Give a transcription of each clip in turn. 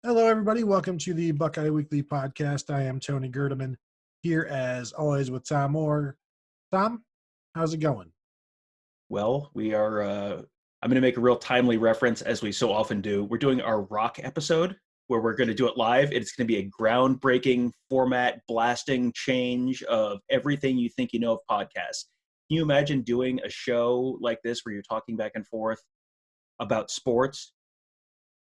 Hello, everybody. Welcome to the Buckeye Weekly podcast. I am Tony Gerdeman here, as always, with Tom Moore. Tom, how's it going? Well, we are. I'm going to make a real timely reference, as we so often do. We're doing our rock episode where we're going to do it live. It's going to be a groundbreaking format, blasting change of everything you think you know of podcasts. Can you imagine doing a show like this where you're talking back and forth about sports,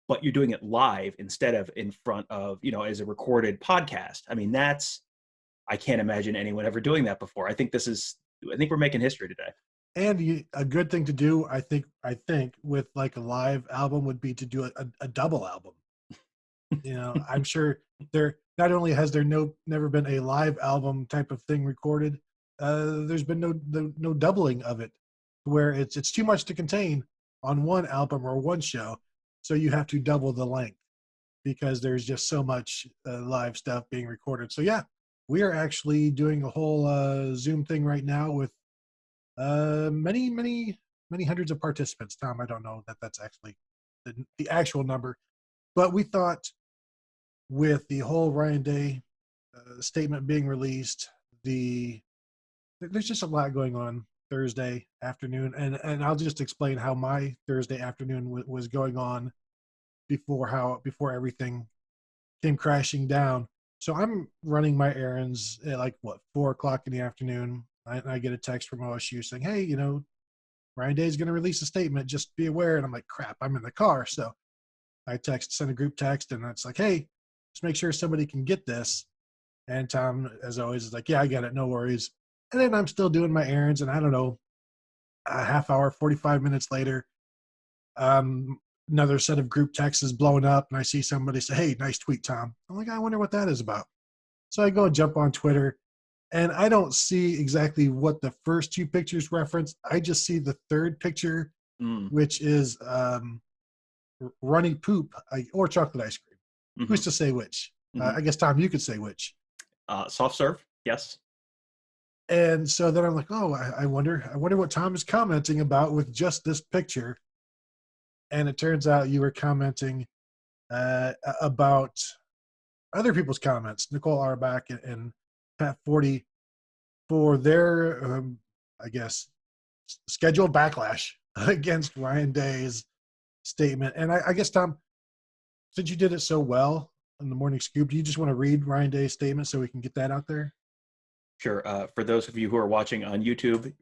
but you're doing it live instead of in front of, as a recorded podcast? I mean, I can't imagine anyone ever doing that before. I think we're making history today. And a good thing to do, I think, with like a live album would be to do a double album. I'm sure there not only has there never been a live album type of thing recorded, there's been no doubling of it, where it's too much to contain on one album or one show, so you have to double the length because there's just so much live stuff being recorded. So yeah, we are actually doing a whole Zoom thing right now with many hundreds of participants. Tom, I don't know that that's actually the actual number, but we thought with the whole Ryan Day statement being released, there's just a lot going on Thursday afternoon, and I'll just explain how my Thursday afternoon was going on before everything came crashing down. So I'm running my errands at like 4 o'clock in the afternoon. I get a text from OSU saying, "Hey, Ryan Day is going to release a statement. Just be aware." And I'm like, "Crap, I'm in the car." So I send a group text, and it's like, "Hey, just make sure somebody can get this." And Tom, as always, is like, "Yeah, I get it. No worries." And then I'm still doing my errands, and I don't know, a half hour, 45 minutes later, another set of group texts is blowing up, and I see somebody say, "Hey, nice tweet, Tom." I'm like, "I wonder what that is about." So I go and jump on Twitter, and I don't see exactly what the first two pictures reference. I just see the third picture, Mm. which is runny poop or chocolate ice cream. Hmm. Who's to say which? Hmm. I guess, Tom, you could say which. Soft serve, yes. And so then I'm like, oh, I wonder what Tom is commenting about with just this picture. And it turns out you were commenting about other people's comments, Nicole Auerbach and Pat Forty, for their, I guess, scheduled backlash against Ryan Day's statement. And I guess, Tom, since you did it so well in the morning scoop, do you just want to read Ryan Day's statement so we can get that out there? Sure. For those of you who are watching on YouTube,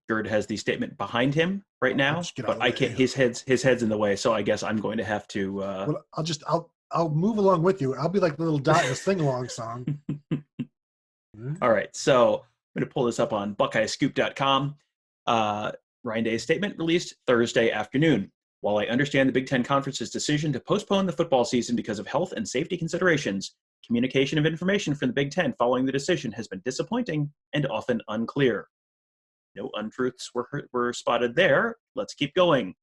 Gerd has the statement behind him right I'll now, just get out but of the I way. can't. His head's in the way, so I guess I'm going to have to. Well, I'll move along with you. I'll be like the little dot in a sing along song. All right. So I'm going to pull this up on BuckeyeScoop.com. Uh, Ryan Day's statement released Thursday afternoon. While I understand the Big Ten Conference's decision to postpone the football season because of health and safety considerations, communication of information from the Big Ten following the decision has been disappointing and often unclear. No untruths were spotted there. Let's keep going.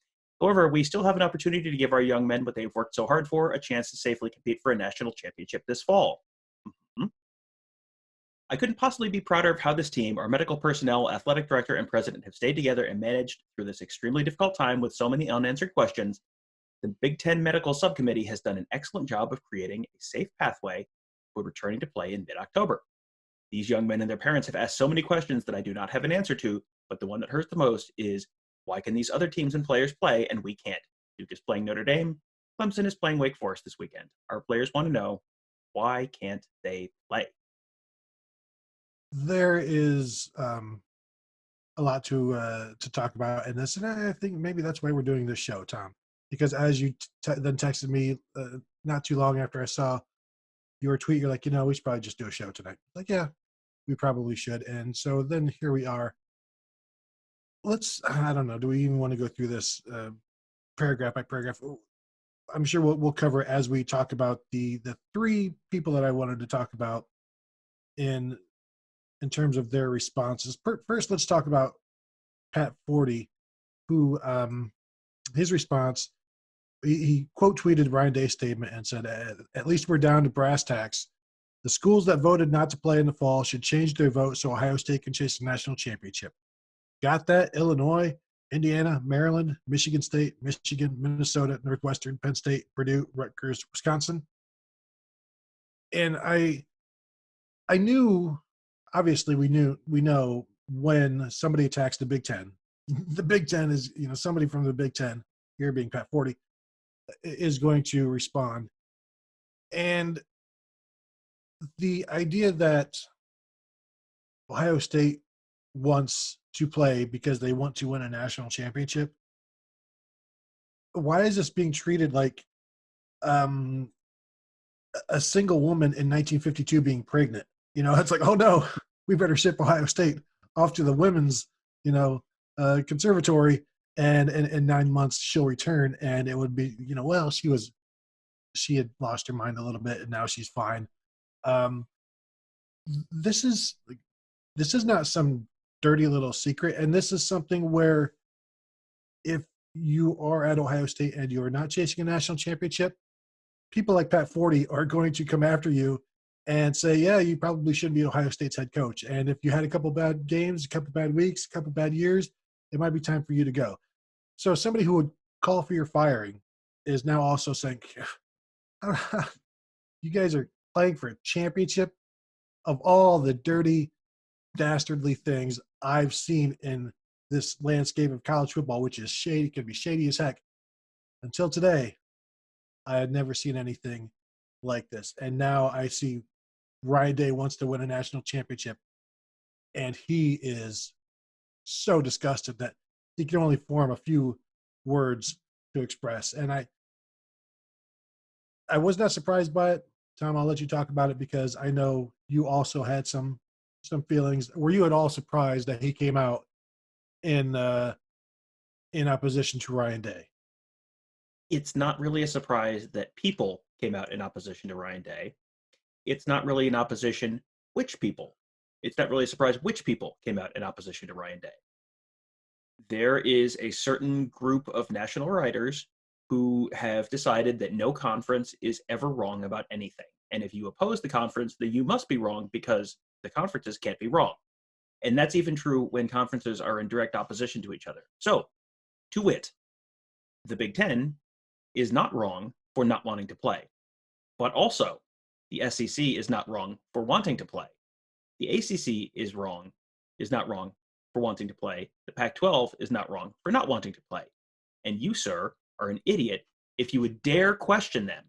However, we still have an opportunity to give our young men what they've worked so hard for, a chance to safely compete for a national championship this fall. Mhm. I couldn't possibly be prouder of how this team, our medical personnel, athletic director, and president have stayed together and managed through this extremely difficult time with so many unanswered questions. The Big Ten Medical Subcommittee has done an excellent job of creating a safe pathway for returning to play in mid-October. These young men and their parents have asked so many questions that I do not have an answer to, but the one that hurts the most is, why can these other teams and players play and we can't? Duke is playing Notre Dame. Clemson is playing Wake Forest this weekend. Our players want to know, why can't they play? There is a lot to talk about in this, and I think maybe that's why we're doing this show, Tom. Because as you then texted me not too long after I saw your tweet, you're like, we should probably just do a show tonight. Like, yeah, we probably should. And so then here we are. I don't know, do we even want to go through this paragraph by paragraph? I'm sure we'll cover it as we talk about the three people that I wanted to talk about in terms of their responses. First, let's talk about Pat Forty, who his response, he quote tweeted Ryan Day's statement and said, "At least we're down to brass tacks. The schools that voted not to play in the fall should change their vote so Ohio State can chase the national championship." Got that? Illinois, Indiana, Maryland, Michigan State, Michigan, Minnesota, Northwestern, Penn State, Purdue, Rutgers, Wisconsin. And I knew, obviously we know when somebody attacks the Big Ten, the Big Ten is, somebody from the Big Ten, here being Pat 40, is going to respond. And the idea that Ohio State wants to play because they want to win a national championship, why is this being treated like um, a single woman in 1952 being pregnant? It's like, oh no, we better ship Ohio State off to the women's, conservatory, and in 9 months she'll return, and it would be, well, she had lost her mind a little bit, and now she's fine. Um, this is not some dirty little secret, and this is something where if you are at Ohio State and you're not chasing a national championship, people like Pat 40 are going to come after you and say, yeah, you probably shouldn't be Ohio State's head coach. And if you had a couple bad games, a couple bad weeks, a couple bad years, it might be time for you to go. So somebody who would call for your firing is now also saying, you guys are playing for a championship. Of all the dirty, dastardly things I've seen in this landscape of college football, which is shady, can be shady as heck, until today, I had never seen anything like this. And now I see Ryan Day wants to win a national championship, and he is so disgusted that he can only form a few words to express. And I was not surprised by it. Tom, I'll let you talk about it because I know you also had some feelings. Were you at all surprised that he came out in opposition to Ryan Day? It's not really a surprise that people came out in opposition to Ryan Day. It's not really an opposition which people. It's not really a surprise which people came out in opposition to Ryan Day. There is a certain group of national writers who have decided that no conference is ever wrong about anything. And if you oppose the conference, then you must be wrong because the conferences can't be wrong. And that's even true when conferences are in direct opposition to each other. So, to wit, the Big Ten is not wrong for not wanting to play. But also, the SEC is not wrong for wanting to play. The ACC is not wrong for wanting to play. The Pac-12 is not wrong for not wanting to play. And you, sir, are an idiot if you would dare question them.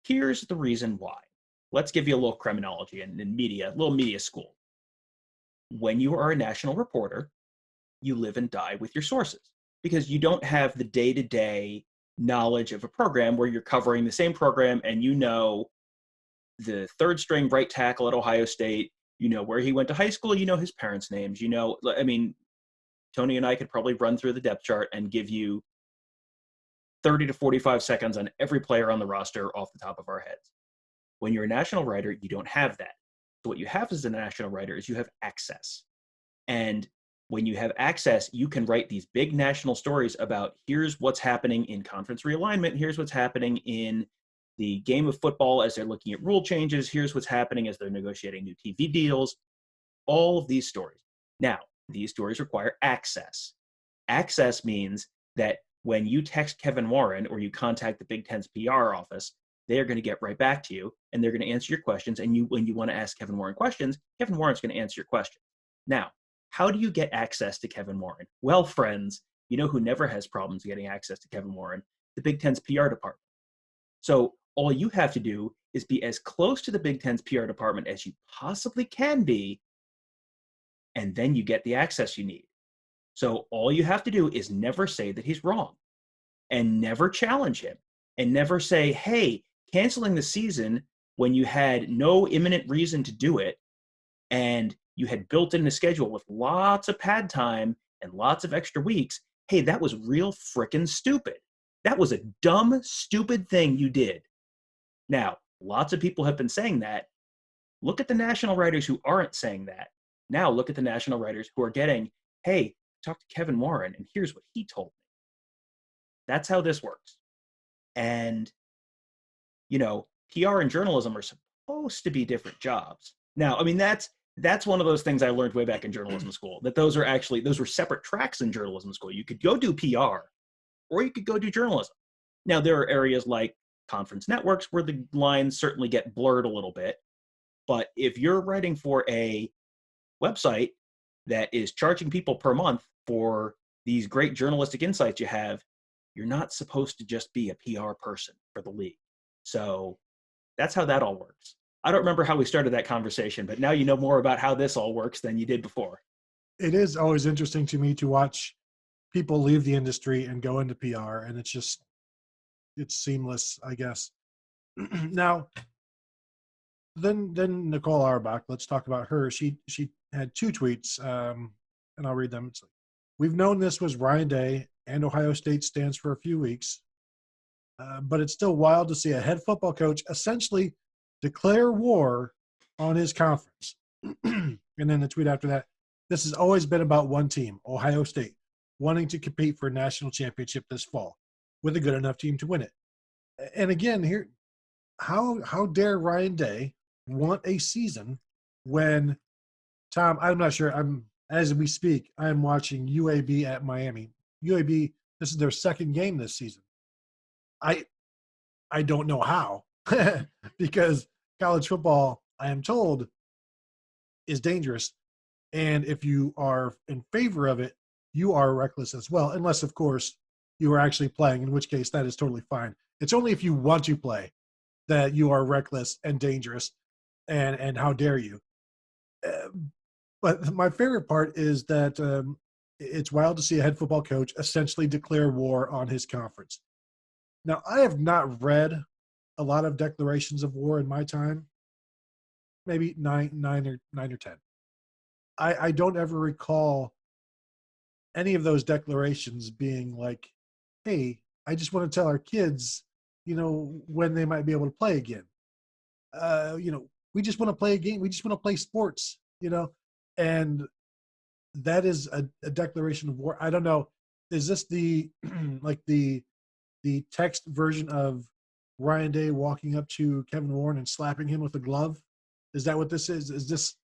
Here's the reason why. Let's give you a little criminology and media, a little media school. When you are a national reporter, you live and die with your sources because you don't have the day-to-day knowledge of a program where you're covering the same program and you know the third string right tackle at Ohio State, you know where he went to high school, you know his parents' names, Tony and I could probably run through the depth chart and give you 30 to 45 seconds on every player on the roster off the top of our heads. When you're a national writer, you don't have that. So what you have as a national writer is you have access. And when you have access, you can write these big national stories about here's what's happening in conference realignment, here's what's happening in the game of football as they're looking at rule changes, here's what's happening as they're negotiating new TV deals, all of these stories. Now, these stories require access. Access means that when you text Kevin Warren or you contact the Big Ten's PR office, they are going to get right back to you and they're going to answer your questions. And when you want to ask Kevin Warren questions, Kevin Warren's going to answer your questions. Now, how do you get access to Kevin Warren? Well, friends, you know who never has problems getting access to Kevin Warren? The Big Ten's PR department. So all you have to do is be as close to the Big Ten's PR department as you possibly can be, and then you get the access you need. So all you have to do is never say that he's wrong and never challenge him and never say, hey, canceling the season when you had no imminent reason to do it and you had built in a schedule with lots of pad time and lots of extra weeks, hey, that was real frickin' stupid. That was a dumb, stupid thing you did. Now, lots of people have been saying that. Look at the national writers who aren't saying that. Now look at the national writers who are getting, hey, talk to Kevin Warren and here's what he told me. That's how this works. And, PR and journalism are supposed to be different jobs. Now, that's one of those things I learned way back in journalism school, that those were separate tracks in journalism school. You could go do PR or you could go do journalism. Now, there are areas like conference networks where the lines certainly get blurred a little bit. But if you're writing for a website that is charging people per month for these great journalistic insights you have, you're not supposed to just be a PR person for the league. So that's how that all works. I don't remember how we started that conversation, but now you know more about how this all works than you did before. It is always interesting to me to watch people leave the industry and go into PR, and it's seamless, I guess. Now, then Nicole Auerbach, let's talk about her. She had two tweets, and I'll read them. It's like, we've known this was Ryan Day and Ohio State stands for a few weeks, but it's still wild to see a head football coach essentially declare war on his conference. And then the tweet after that, this has always been about one team, Ohio State, wanting to compete for a national championship this fall with a good enough team to win it. And again, here, how dare Ryan Day want a season when, Tom, I'm not sure, as we speak, I'm watching UAB at Miami. UAB, this is their second game this season. I don't know how, because college football, I am told, is dangerous. And if you are in favor of it, you are reckless as well, unless, of course, you are actually playing, in which case that is totally fine. It's only if you want to play that you are reckless and dangerous, and how dare you. But my favorite part is that it's wild to see a head football coach essentially declare war on his conference. Now, I have not read a lot of declarations of war in my time, maybe nine or 10. I don't ever recall any of those declarations being like, hey, I just want to tell our kids, when they might be able to play again. We just want to play a game. We just want to play sports, and that is a declaration of war. I don't know. Is this the like the text version of Ryan Day walking up to Kevin Warren and slapping him with a glove? Is that what this is? Is this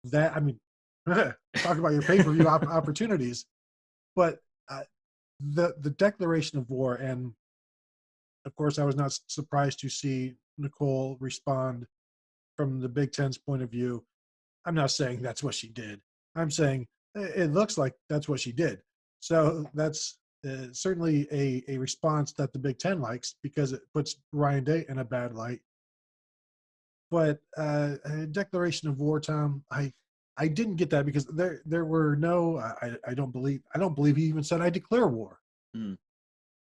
that? I mean, talk about your pay-per-view opportunities, but the declaration of war, and of course, I was not surprised to see Nicole respond from the Big Ten's point of view. I'm not saying that's what she did. I'm saying it looks like that's what she did. So that's certainly a response that the Big Ten likes, because it puts Ryan Day in a bad light. But a declaration of war, Tom, I didn't get that, because there were no. I don't believe he even said I declare war.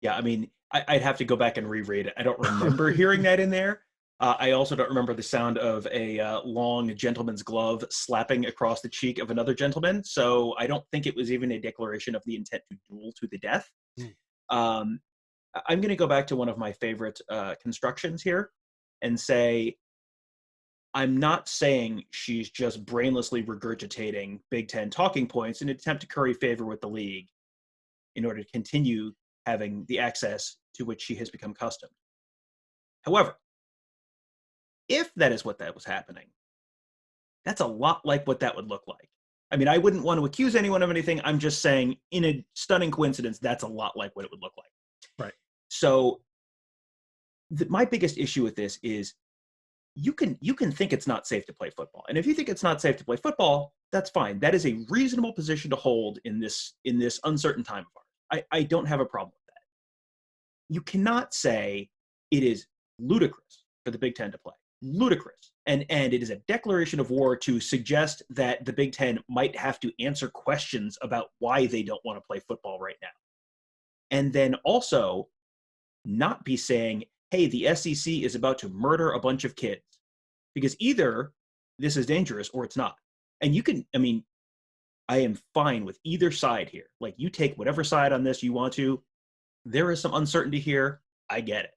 Yeah, I mean, I'd have to go back and reread it. I don't remember hearing that in there. I also don't remember the sound of a long gentleman's glove slapping across the cheek of another gentleman. So I don't think it was even a declaration of the intent to duel to the death. I'm going to go back to one of my favorite constructions here and say, I'm not saying she's just brainlessly regurgitating Big Ten talking points in an attempt to curry favor with the league in order to continue having the access to which she has become accustomed. However, if that is what that was happening, that's a lot like what that would look like. I mean, I wouldn't want to accuse anyone of anything. I'm just saying, in a stunning coincidence, that's a lot like what it would look like. Right. So my biggest issue with this is you can think it's not safe to play football. And if you think it's not safe to play football, that's fine. That is a reasonable position to hold in this uncertain time of ours. I don't have a problem with that. You cannot say it is ludicrous for the Big Ten to play. Ludicrous. And it is a declaration of war to suggest that the Big Ten might have to answer questions about why they don't want to play football right now. And then also not be saying, hey, the SEC is about to murder a bunch of kids. Because either this is dangerous or it's not. And I am fine with either side here. Like, you take whatever side on this you want to. There is some uncertainty here. I get it.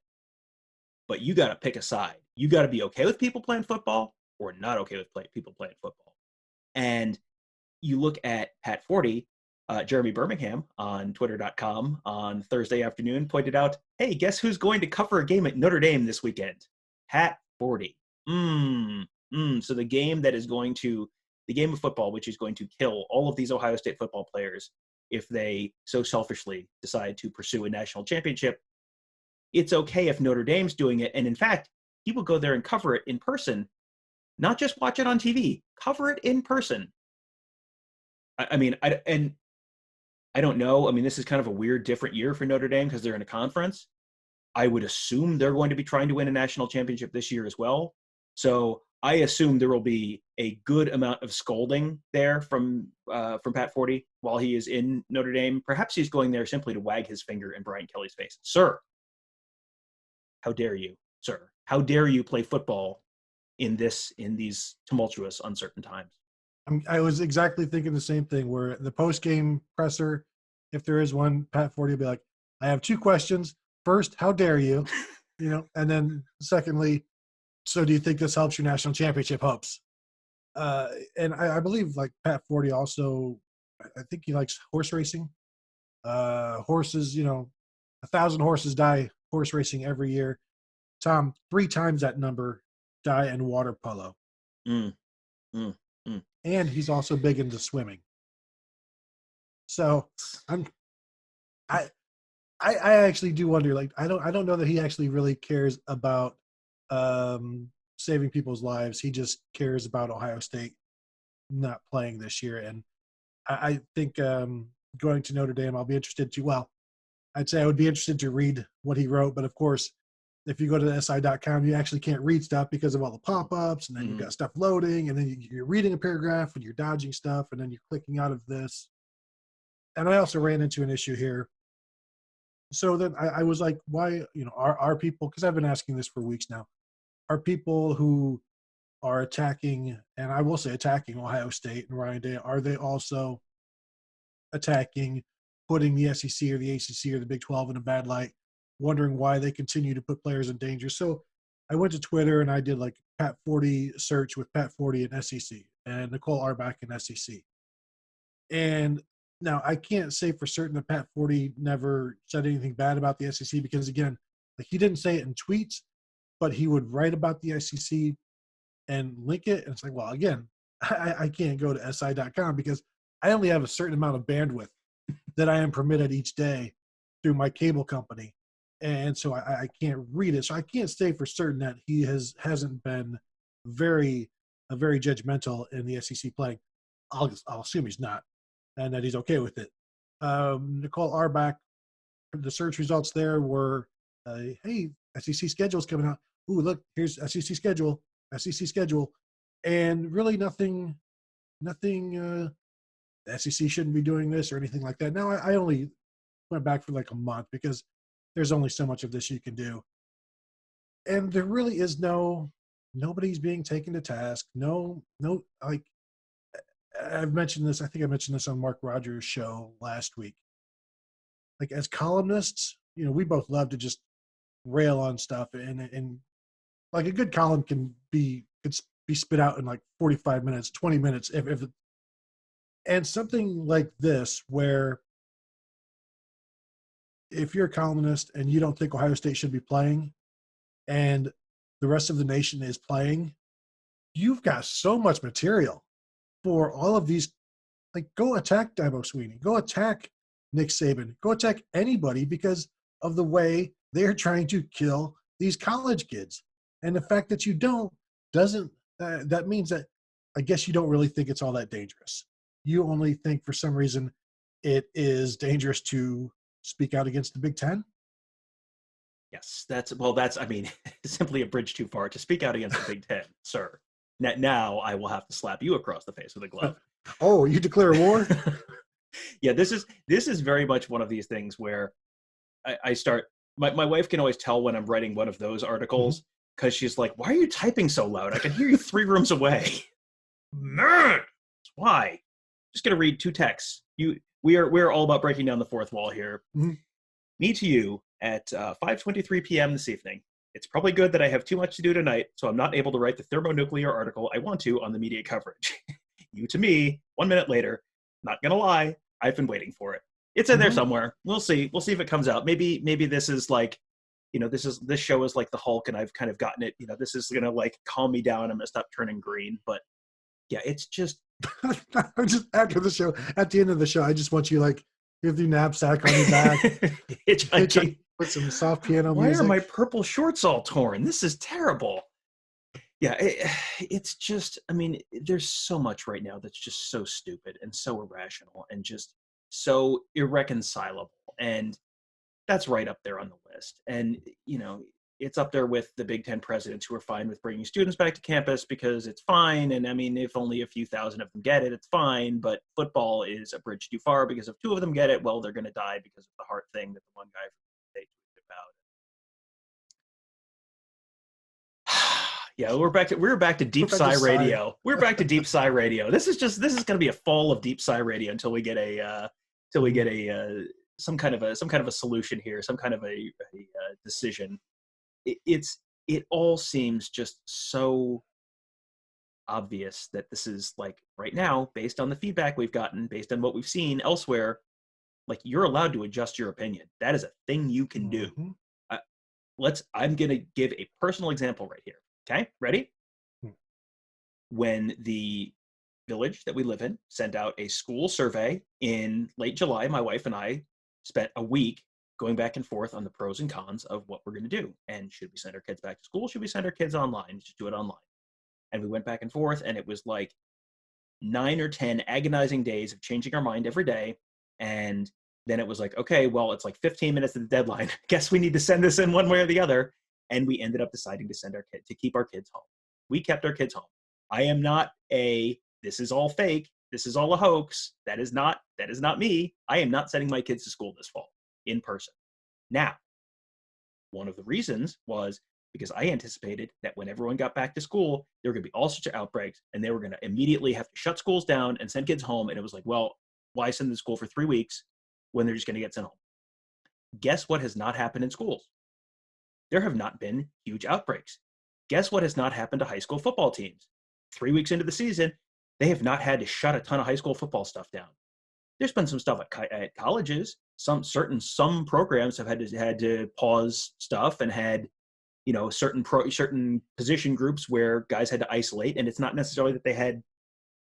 But you got to pick a side. You got to be okay with people playing football or not okay with people playing football. And you look at Pat Forty, Jeremy Birmingham on Twitter.com on Thursday afternoon pointed out, hey, guess who's going to cover a game at Notre Dame this weekend? Pat Forty. So the game of football, which is going to kill all of these Ohio State football players if they so selfishly decide to pursue a national championship, it's okay if Notre Dame's doing it. And in fact, he will go there and cover it in person, not just watch it on TV, cover it in person. I mean, I don't know. I mean, this is kind of a weird, different year for Notre Dame because they're in a conference. I would assume they're going to be trying to win a national championship this year as well. So I assume there will be a good amount of scolding there from Pat Forty while he is in Notre Dame. Perhaps he's going there simply to wag his finger in Brian Kelly's face. Sir, how dare you, sir? How dare you play football in these tumultuous, uncertain times? I was exactly thinking the same thing. Where the post-game presser, if there is one, Pat Forty will be like, "I have two questions. First, how dare you?" And then secondly, so do you think this helps your national championship hopes? And I believe like Pat Forty also, I think he likes horse racing. Horses, 1,000 horses die horse racing every year. Tom, 3 times that number die in water polo. Mm, mm, mm. And he's also big into swimming. So I actually do wonder, like, I don't know that he actually really cares about saving people's lives. He just cares about Ohio State not playing this year. And I think going to Notre Dame, I'll be interested to, well, I'd say I would be interested to read what he wrote. But of course, if you go to the SI.com, you actually can't read stuff because of all the pop-ups, and then you've got stuff loading, and then you're reading a paragraph and you're dodging stuff, and then you're clicking out of this. And I also ran into an issue here. So then I was like, why, are people, because I've been asking this for weeks now, are people who are attacking, and I will say attacking Ohio State and Ryan Day, are they also attacking, putting the SEC or the ACC or the Big 12 in a bad light, wondering why they continue to put players in danger? So I went to Twitter and I did like Pat Forty search with Pat Forty and SEC and Nicole Auerbach in SEC. And now I can't say for certain that Pat Forty never said anything bad about the SEC because, again, like he didn't say it in tweets, but he would write about the SEC and link it. And it's like, well, again, I can't go to SI.com because I only have a certain amount of bandwidth that I am permitted each day through my cable company. And so I can't read it. So I can't say for certain that he hasn't been very judgmental in the SEC playing. I'll assume he's not, and that he's okay with it. Nicole Auerbach, the search results there were, hey, SEC schedule's coming out. Ooh, look, here's SEC schedule, and really nothing. The SEC shouldn't be doing this or anything like that. Now, I only went back for like a month because there's only so much of this you can do. And there really is nobody's being taken to task. No, like I've mentioned this, I think I mentioned this on Mark Rogers' show last week. Like as columnists, we both love to just rail on stuff and like a good column could be spit out in like 45 minutes, 20 minutes. And something like this, where if you're a columnist and you don't think Ohio State should be playing and the rest of the nation is playing, you've got so much material for all of these. Like, go attack Dabo Swinney, go attack Nick Saban, go attack anybody because of the way they're trying to kill these college kids. And the fact that you doesn't that means that I guess you don't really think it's all that dangerous. You only think for some reason it is dangerous to speak out against the Big Ten? Yes, that's I mean, simply a bridge too far to speak out against the Big Ten, sir. Now I will have to slap you across the face with a glove. Oh, you declare war? Yeah, this is very much one of these things where I start. My wife can always tell when I'm writing one of those articles because she's like, "Why are you typing so loud? I can hear you 3 rooms away." Nerd. Why? Just gonna read 2 texts. We're all about breaking down the fourth wall here. Mm-hmm. Me to you at 5:23 p.m. this evening. It's probably good that I have too much to do tonight, so I'm not able to write the thermonuclear article I want to on the media coverage. You to me, 1 minute later. Not gonna lie, I've been waiting for it. It's in there somewhere. We'll see. We'll see if it comes out. Maybe this is like, this show is like the Hulk, and I've kind of gotten it. This is gonna like calm me down. I'm gonna stop turning green. But yeah, it's just. Just after the show, at the end of the show, I just want you like with your knapsack on your back, Put some soft piano Why music. are my purple shorts all torn? This is terrible. Yeah, it's just, I mean, there's so much right now that's just so stupid and so irrational and just so irreconcilable. And that's right up there on the list. And, it's up there with the Big Ten presidents who are fine with bringing students back to campus because it's fine. And I mean, if only a few thousand of them get it, it's fine. But football is a bridge too far because if 2 of them get it, well, they're going to die because of the heart thing that the one guy from the state tweeted about. Yeah, we're back to deep sigh radio. We're back to deep sigh radio. This is going to be a fall of deep sigh radio until we get a some kind of a solution here, some kind of a decision. It all seems just so obvious that this is like right now, based on the feedback we've gotten, based on what we've seen elsewhere, like you're allowed to adjust your opinion. That is a thing you can do. I'm going to give a personal example right here. Okay, ready? When the village that we live in sent out a school survey in late July, my wife and I spent a week going back and forth on the pros and cons of what we're going to do. And should we send our kids back to school? Should we send our kids online? Just do it online. And we went back and forth, and it was like 9 or 10 agonizing days of changing our mind every day. And then it was like, okay, well, it's like 15 minutes to the deadline. Guess we need to send this in one way or the other. And we ended up deciding to keep our kids home. We kept our kids home. I am not this is all fake. This is all a hoax. That is not me. I am not sending my kids to school this fall in person. Now, one of the reasons was because I anticipated that when everyone got back to school, there were going to be all sorts of outbreaks, and they were going to immediately have to shut schools down and send kids home. And it was like, well, why send them to school for 3 weeks when they're just going to get sent home? Guess what has not happened in schools? There have not been huge outbreaks. Guess what has not happened to high school football teams? 3 weeks into the season, they have not had to shut a ton of high school football stuff down. There's been some stuff at colleges. Some programs have had to pause stuff and had, certain position groups where guys had to isolate, and it's not necessarily that they had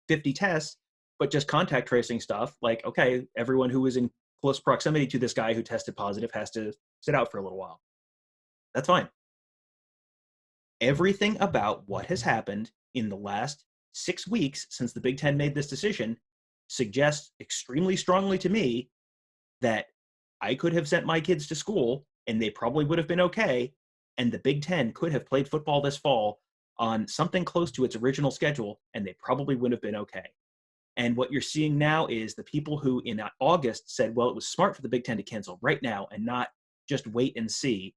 50 tests, but just contact tracing stuff. Like, okay, everyone who was in close proximity to this guy who tested positive has to sit out for a little while. That's fine. Everything about what has happened in the last 6 weeks since the Big Ten made this decision suggests extremely strongly to me that I could have sent my kids to school and they probably would have been okay, and the Big Ten could have played football this fall on something close to its original schedule, and they probably would have been okay. And what you're seeing now is the people who in August said, well, it was smart for the Big Ten to cancel right now and not just wait and see,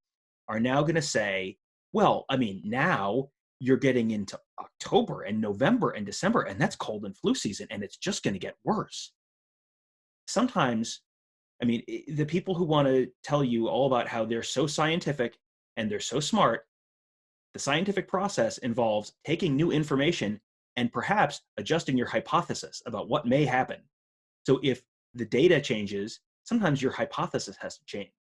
are now going to say, well, I mean, now you're getting into October and November and December, and that's cold and flu season, and it's just going to get worse. Sometimes, I mean, the people who want to tell you all about how they're so scientific and they're so smart, the scientific process involves taking new information and perhaps adjusting your hypothesis about what may happen. So if the data changes, sometimes your hypothesis has to change.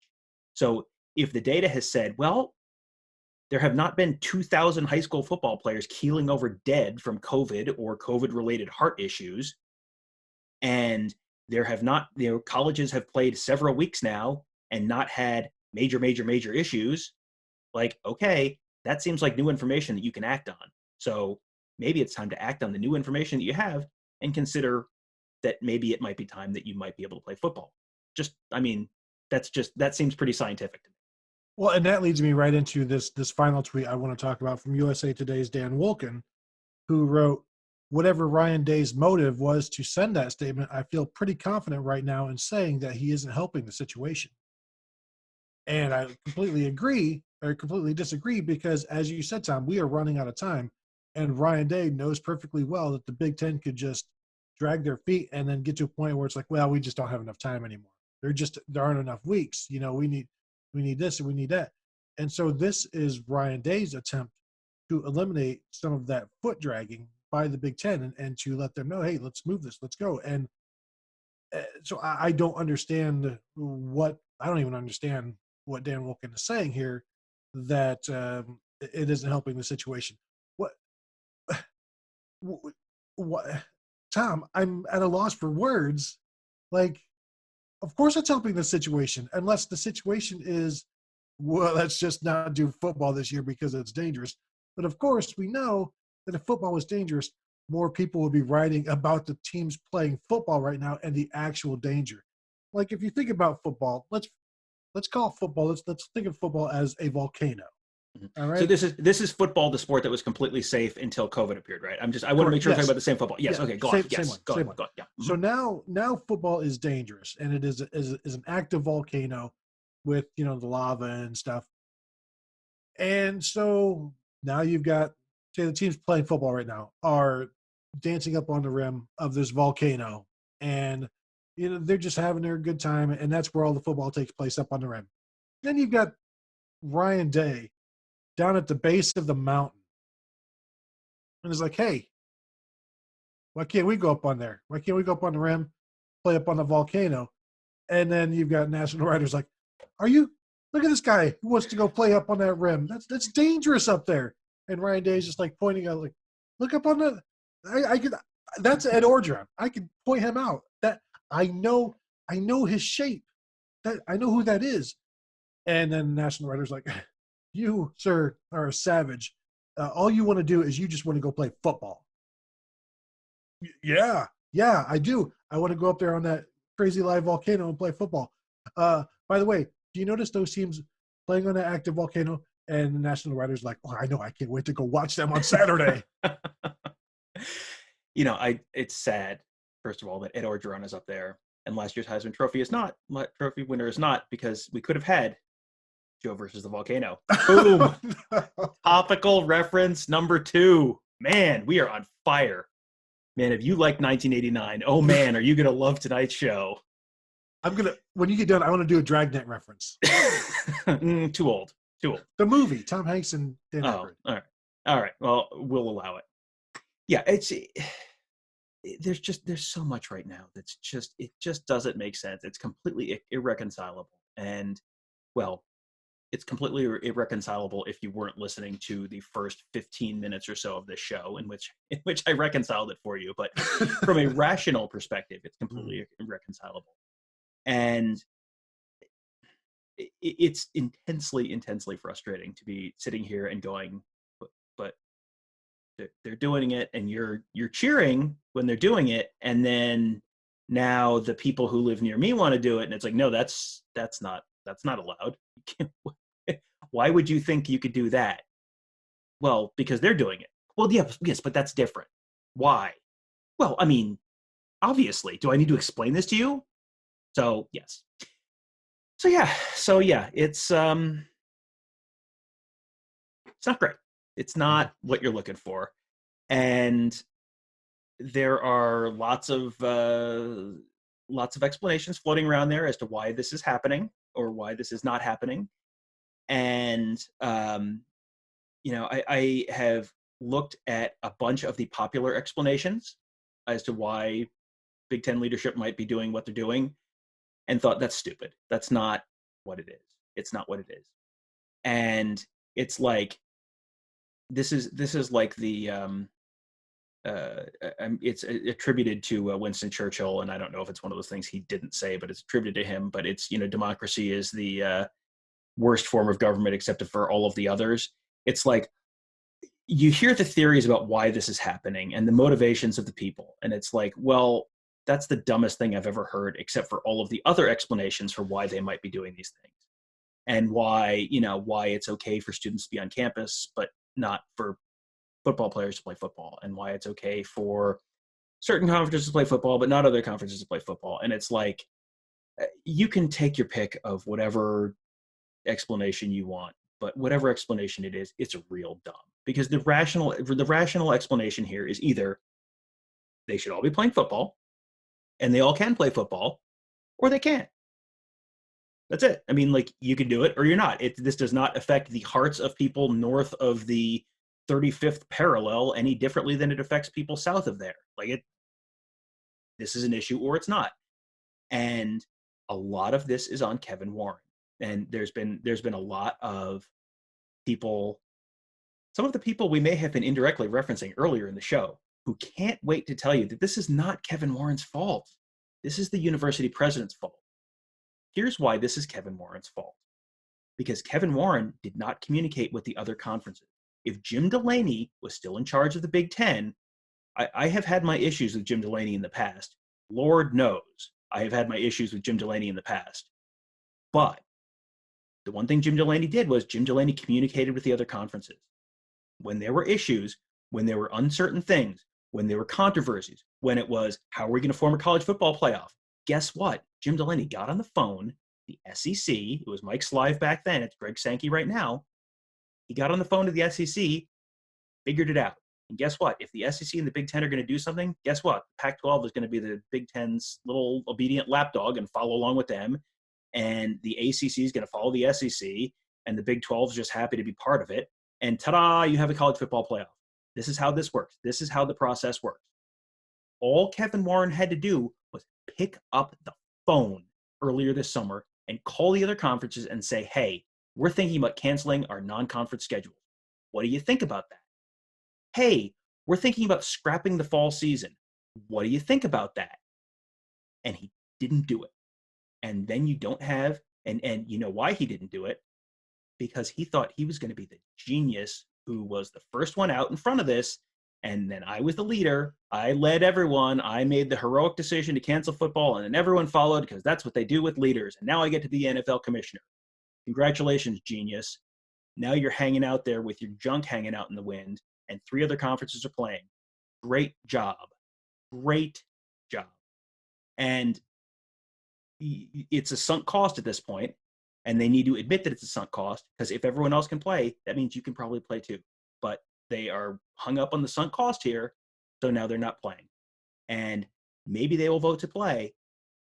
So if the data has said, well, there have not been 2,000 high school football players keeling over dead from COVID or COVID-related heart issues, and colleges have played several weeks now and not had major issues, like, okay, that seems like new information that you can act on. So maybe it's time to act on the new information that you have and consider that maybe it might be time that you might be able to play football. That seems pretty scientific to me. Well, and that leads me right into this final tweet I want to talk about from USA Today's Dan Wolken, who wrote, whatever Ryan Day's motive was to send that statement, I feel pretty confident right now in saying that he isn't helping the situation. And I completely disagree because, as you said, Tom, we are running out of time. And Ryan Day knows perfectly well that the Big Ten could just drag their feet and then get to a point where it's like, well, we just don't have enough time anymore. There aren't enough weeks. We need this and we need that. And so this is Ryan Day's attempt to eliminate some of that foot dragging by the Big Ten and to let them know, hey, let's move this, let's go. And so I don't understand I don't even understand what Dan Wolken is saying here, that it isn't helping the situation. What, Tom, I'm at a loss for words. Like, of course it's helping the situation, unless the situation is well, let's just not do football this year because it's dangerous. But of course, we know that if football was dangerous, more people would be writing about the teams playing football right now and the actual danger. Like if you think about football, let's call football. Let's think of football as a volcano. Mhm. All So right. this is football, the sport that was completely safe until COVID appeared, right? I want to Correct. make sure we're talking Yes. about the same football. Yes. Yeah. Okay. Go on. Same Yes. one. Go on. Same one. Go on. Yeah. So now football is dangerous, and it is an active volcano with the lava and stuff. And so now you've got, say, the teams playing football right now are dancing up on the rim of this volcano, and they're just having their good time, and that's where all the football takes place, up on the rim. Then you've got Ryan Day down at the base of the mountain, and it's like, hey, why can't we go up on there? Why can't we go up on the rim, play up on the volcano? And then you've got national writers like, are you? Look at this guy who wants to go play up on that rim. That's dangerous up there. And Ryan Day is just like pointing out, like, look up on the. I could. That's Ed Orgeron. I can point him out. That I know. I know his shape. That I know who that is. And then the national writers like, you, sir, are a savage. All you want to do is you just want to go play football. Yeah, I do. I want to go up there on that crazy live volcano and play football. By the way, do you notice those teams playing on that active volcano? And the national writers like, oh, I know, I can't wait to go watch them on Saturday. It's sad, first of all, that Ed Orgeron is up there, and last year's Heisman Trophy winner is not, because we could have had Joe versus the volcano. Boom. Topical reference number 2. Man, we are on fire. Man, if you like 1989, oh man, are you gonna love tonight's show? When you get done, I want to do a Dragnet reference. Too old. The movie, Tom Hanks and Dan Aykroyd. All right. Well, we'll allow it. Yeah, there's so much right now it just doesn't make sense. It's completely irreconcilable, and well, it's completely irreconcilable if you weren't listening to the first 15 minutes or so of this show, in which I reconciled it for you. But from a rational perspective, it's completely irreconcilable, and it's intensely frustrating to be sitting here and going, but they're doing it, and you're cheering when they're doing it, and then now the people who live near me want to do it, and it's like, no, that's not allowed. Why would you think you could do that? Well, because they're doing it. Well, yes, but that's different. Why? Well, I mean, obviously. Do I need to explain this to you? So yes. So yeah, it's not great. It's not what you're looking for, and there are lots of explanations floating around there as to why this is happening or why this is not happening. And I have looked at a bunch of the popular explanations as to why Big Ten leadership might be doing what they're doing, and thought, that's stupid. That's not what it is. It's not what it is. And it's like, this is like the it's attributed to Winston Churchill, and I don't know if it's one of those things he didn't say, but it's attributed to him. But it's, democracy is the worst form of government except for all of the others. It's like, you hear the theories about why this is happening and the motivations of the people, and it's like, well, that's the dumbest thing I've ever heard, except for all of the other explanations for why they might be doing these things, and why it's okay for students to be on campus but not for football players to play football, and why it's okay for certain conferences to play football but not other conferences to play football. And it's like, you can take your pick of whatever explanation you want, but whatever explanation it is, it's real dumb, because the rational explanation here is either they should all be playing football and they all can play football, or they can't. That's it. I mean, like, you can do it or you're not. This does not affect the hearts of people north of the 35th parallel any differently than it affects people south of there. Like, this is an issue or it's not. And a lot of this is on Kevin Warren. And there's been a lot of people, some of the people we may have been indirectly referencing earlier in the show, who can't wait to tell you that this is not Kevin Warren's fault. This is the university president's fault. Here's why this is Kevin Warren's fault. because Kevin Warren did not communicate with the other conferences. If Jim Delaney was still in charge of the Big Ten, I have had my issues with Jim Delaney in the past. Lord knows I have had my issues with Jim Delaney in the past. But the one thing Jim Delaney did was Jim Delaney communicated with the other conferences. When there were issues, when there were uncertain things, when there were controversies, when it was, how are we going to form a college football playoff? Guess what? Jim Delaney got on the phone, the SEC, it was Mike Slive back then, it's Greg Sankey right now. He got on the phone to the SEC, figured it out. And guess what? If the SEC and the Big Ten are going to do something, guess what? Pac-12 is going to be the Big Ten's little obedient lapdog and follow along with them. And the ACC is going to follow the SEC, and the Big 12 is just happy to be part of it. And ta-da, you have a college football playoff. This is how this works. This is how the process works. All Kevin Warren had to do was pick up the phone earlier this summer and call the other conferences and say, hey, we're thinking about canceling our non-conference schedules. What do you think about that? Hey, we're thinking about scrapping the fall season. What do you think about that? And he didn't do it. And then you don't have, and you know why he didn't do it? Because he thought he was going to be the genius who was the first one out in front of this. And then I was the leader. I led everyone. I made the heroic decision to cancel football, and then everyone followed because that's what they do with leaders. And now I get to be NFL commissioner. Congratulations, genius. Now you're hanging out there with your junk hanging out in the wind, and 3 other conferences are playing. Great job. Great job. And it's a sunk cost at this point, and they need to admit that it's a sunk cost, because if everyone else can play, that means you can probably play too. But they are hung up on the sunk cost here, so now they're not playing. And maybe they will vote to play,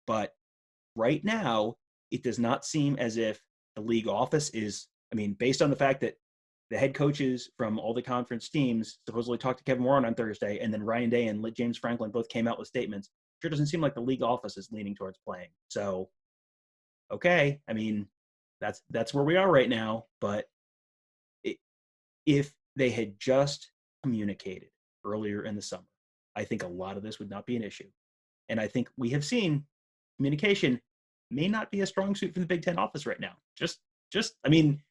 but right now, it does not seem as if the league office is, I mean, based on the fact that the head coaches from all the conference teams supposedly talked to Kevin Warren on Thursday, and then Ryan Day and James Franklin both came out with statements. Sure doesn't seem like the league office is leaning towards playing. So, okay, I mean, that's where we are right now. But if they had just communicated earlier in the summer, I think a lot of this would not be an issue. And I think we have seen communication may not be a strong suit for the Big Ten office right now. I mean,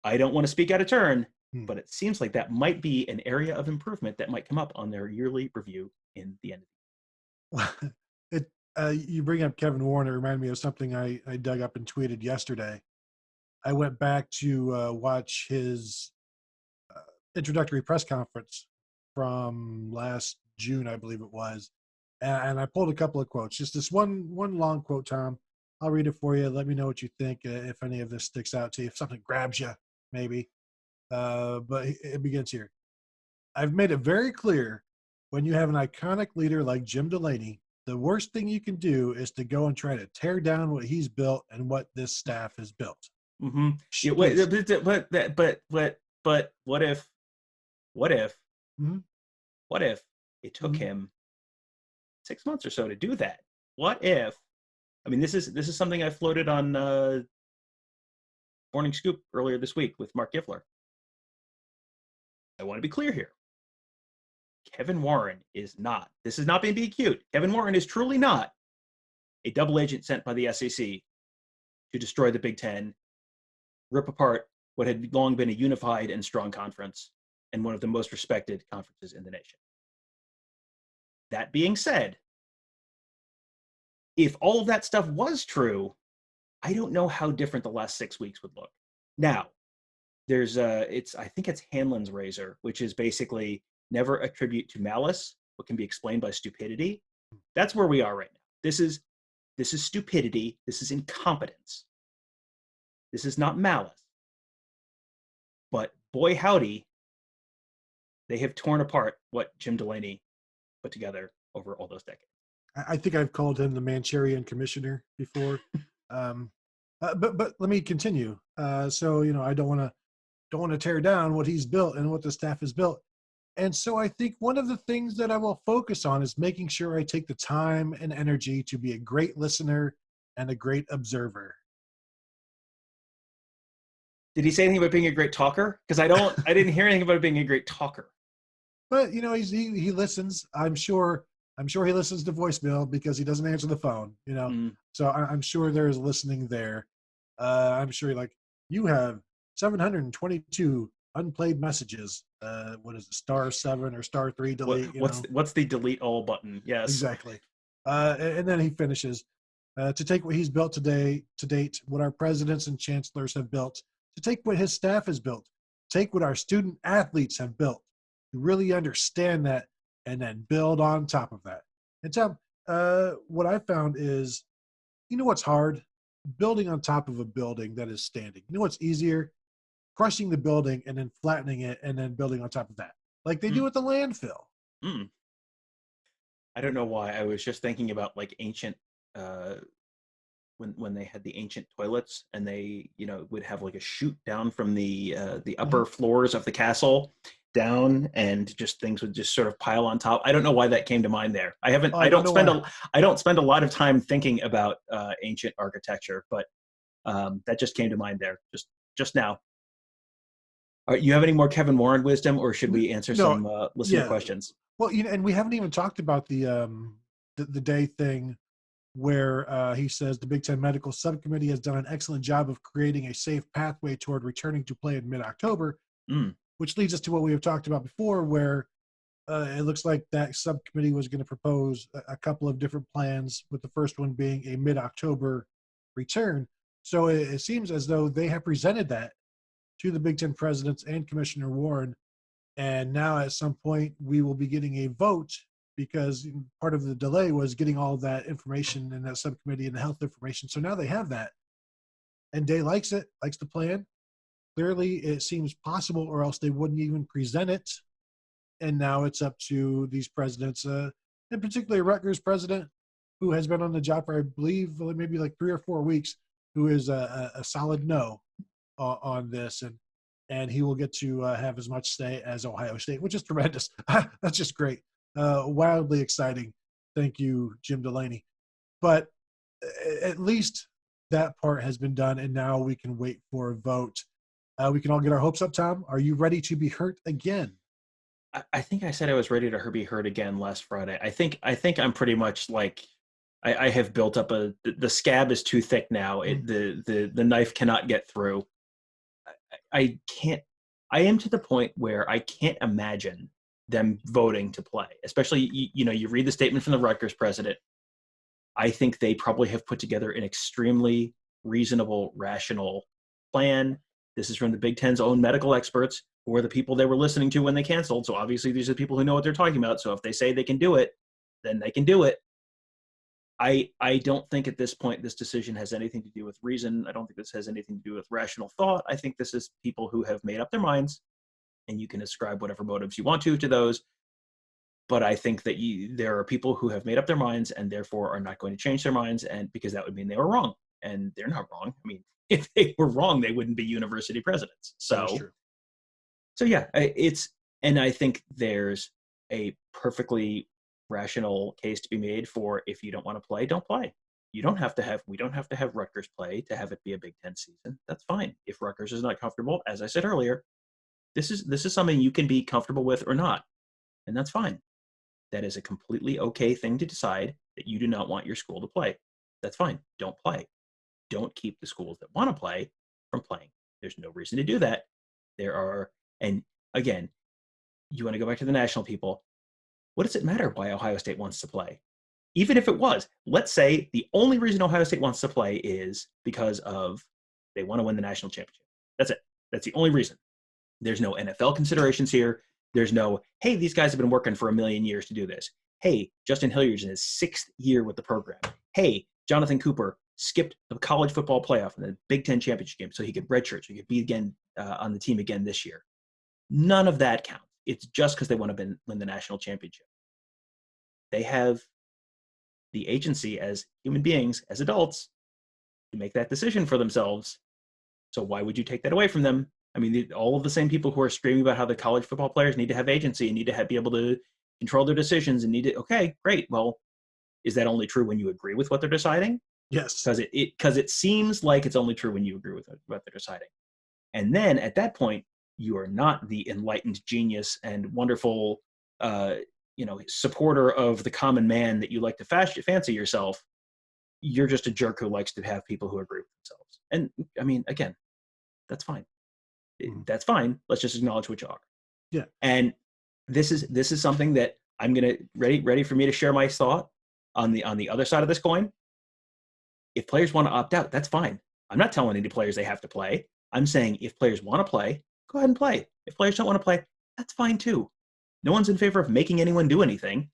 I don't want to speak out of turn, but it seems like that might be an area of improvement that might come up on their yearly review in the end of the year. You bring up Kevin Warren. It reminded me of something I dug up and tweeted yesterday. I went back to watch his introductory press conference from last June, I believe it was, and I pulled a couple of quotes. Just this one long quote, Tom. I'll read it for you. Let me know what you think, if any of this sticks out to you, if something grabs you, maybe. But it begins here. I've made it very clear, when you have an iconic leader like Jim Delaney, the worst thing you can do is to go and try to tear down what he's built and what this staff has built. Mm-hmm. Yeah, but what if it took him 6 months or so to do that? What if? I mean, this is something I floated on Morning Scoop earlier this week with Mark Giffler. I want to be clear here. Kevin Warren is not. This is not being cute. Kevin Warren is truly not a double agent sent by the SEC to destroy the Big Ten, rip apart what had long been a unified and strong conference and one of the most respected conferences in the nation. That being said, if all of that stuff was true, I don't know how different the last 6 weeks would look. Now, there's I think it's Hanlon's razor, which is basically never attribute to malice what can be explained by stupidity. That's where we are right now. This is stupidity. This is incompetence. This is not malice. But boy howdy, they have torn apart what Jim Delaney put together over all those decades. I think I've called him the Manchurian commissioner before. But let me continue. So, I don't want to tear down what he's built and what the staff has built. And so I think one of the things that I will focus on is making sure I take the time and energy to be a great listener and a great observer. Did he say anything about being a great talker? Because I didn't hear anything about being a great talker. But he listens. I'm sure he listens to voicemail because he doesn't answer the phone. So I'm sure there is listening there. I'm sure you have 722 unplayed messages. What is it, *7 or *3 delete? What's the delete all button? Yes, Exactly. And then he finishes to take what he's built today to date, what our presidents and chancellors have built, to take what his staff has built, take what our student athletes have built, to really understand that, and then build on top of that. And Tom, what I found is, what's hard? Building on top of a building that is standing. You know what's easier? Crushing the building and then flattening it and then building on top of that, like they do at the landfill. Mm. I don't know why. I was just thinking about like ancient, when they had the ancient toilets, and they would have like a chute down from the upper floors of the castle down, and just things would just sort of pile on top. I don't know why that came to mind there. I don't spend a lot of time thinking about ancient architecture, but that just came to mind there just now. All right, you have any more Kevin Warren wisdom, or should we answer some listener questions? Well, and we haven't even talked about the day thing where he says the Big Ten Medical Subcommittee has done an excellent job of creating a safe pathway toward returning to play in mid-October, which leads us to what we have talked about before, where it looks like that subcommittee was going to propose a couple of different plans, with the first one being a mid-October return. So it seems as though they have presented that to the Big Ten presidents and Commissioner Warren, and now at some point we will be getting a vote, because part of the delay was getting all that information in that subcommittee and the health information. So now they have that, and Day likes it, likes the plan. Clearly it seems possible, or else they wouldn't even present it. And now it's up to these presidents, and particularly Rutgers president, who has been on the job for, I believe, maybe like 3 or 4 weeks, who is a solid no on this. And he will get to have as much say as Ohio State, which is tremendous. That's just great. Wildly exciting. Thank you, Jim Delaney. But at least that part has been done, and now we can wait for a vote. We can all get our hopes up. Tom, are you ready to be hurt again? I think I said I was ready to be hurt again last Friday. I think I'm pretty much like, I have built up the scab is too thick now. The knife cannot get through. I can't. I am to the point where I can't imagine them voting to play. Especially, you read the statement from the Rutgers president. I think they probably have put together an extremely reasonable, rational plan. This is from the Big Ten's own medical experts, who are the people they were listening to when they canceled. So obviously these are the people who know what they're talking about. So if they say they can do it, then they can do it. I don't think at this point this decision has anything to do with reason. I don't think this has anything to do with rational thought. I think this is people who have made up their minds, and you can ascribe whatever motives you want to those. But I think that there are people who have made up their minds and therefore are not going to change their minds, and because that would mean they were wrong, and they're not wrong. I mean, if they were wrong, they wouldn't be university presidents. So yeah, and I think there's a perfectly rational case to be made for, if you don't want to play, don't play. We don't have to have Rutgers play to have it be a Big Ten season. That's fine. If Rutgers is not comfortable, as I said earlier, this is something you can be comfortable with or not, and that's fine. That is a completely okay thing to decide, that you do not want your school to play. That's fine. Don't play. Don't keep the schools that want to play from playing. There's no reason to do that. And again, you want to go back to the national people. What does it matter why Ohio State wants to play? Even if it was, let's say the only reason Ohio State wants to play is because of they want to win the national championship. That's it. That's the only reason. There's no NFL considerations here. There's no, hey, these guys have been working for 1,000,000 years to do this. Hey, Justin Hilliard's in his 6th year with the program. Hey, Jonathan Cooper skipped the college football playoff and the Big Ten championship game so he could redshirt, so he could be again on the team again this year. None of that counts. It's just because they want to win the national championship. They have the agency as human beings, as adults, to make that decision for themselves. So why would you take that away from them? I mean, all of the same people who are screaming about how the college football players need to have agency and need to be able to control their decisions and okay, great. Well, is that only true when you agree with what they're deciding? Yes. Because it seems like it's only true when you agree with what they're deciding. And then at that point, you are not the enlightened genius and wonderful, supporter of the common man that you like to fancy yourself. You're just a jerk who likes to have people who agree with themselves. And I mean, again, That's fine. Mhm. That's fine. Let's just acknowledge what you are. Yeah. And this is something that I'm gonna ready for me to share my thought on the other side of this coin. If players want to opt out, that's fine. I'm not telling any players they have to play. I'm saying if players want to play, go ahead and play. If players don't want to play, that's fine too. No one's in favor of making anyone do anything.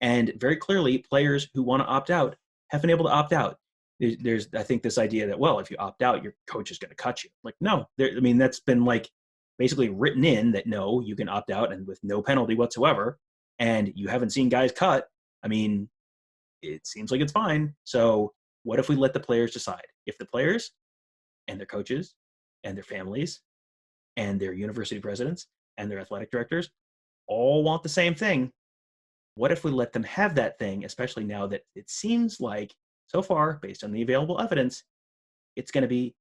And very clearly, players who want to opt out have been able to opt out. There's I think, this idea that, well, if you opt out, your coach is going to cut you. Like, no, I mean, that's been like basically written in that, no, you can opt out and with no penalty whatsoever. And you haven't seen guys cut. I mean, it seems like it's fine. So what if we let the players decide? If the players and their coaches and their families and their university presidents and their athletic directors all want the same thing, what if we let them have that thing, especially now that it seems like, so far, based on the available evidence, it's going to be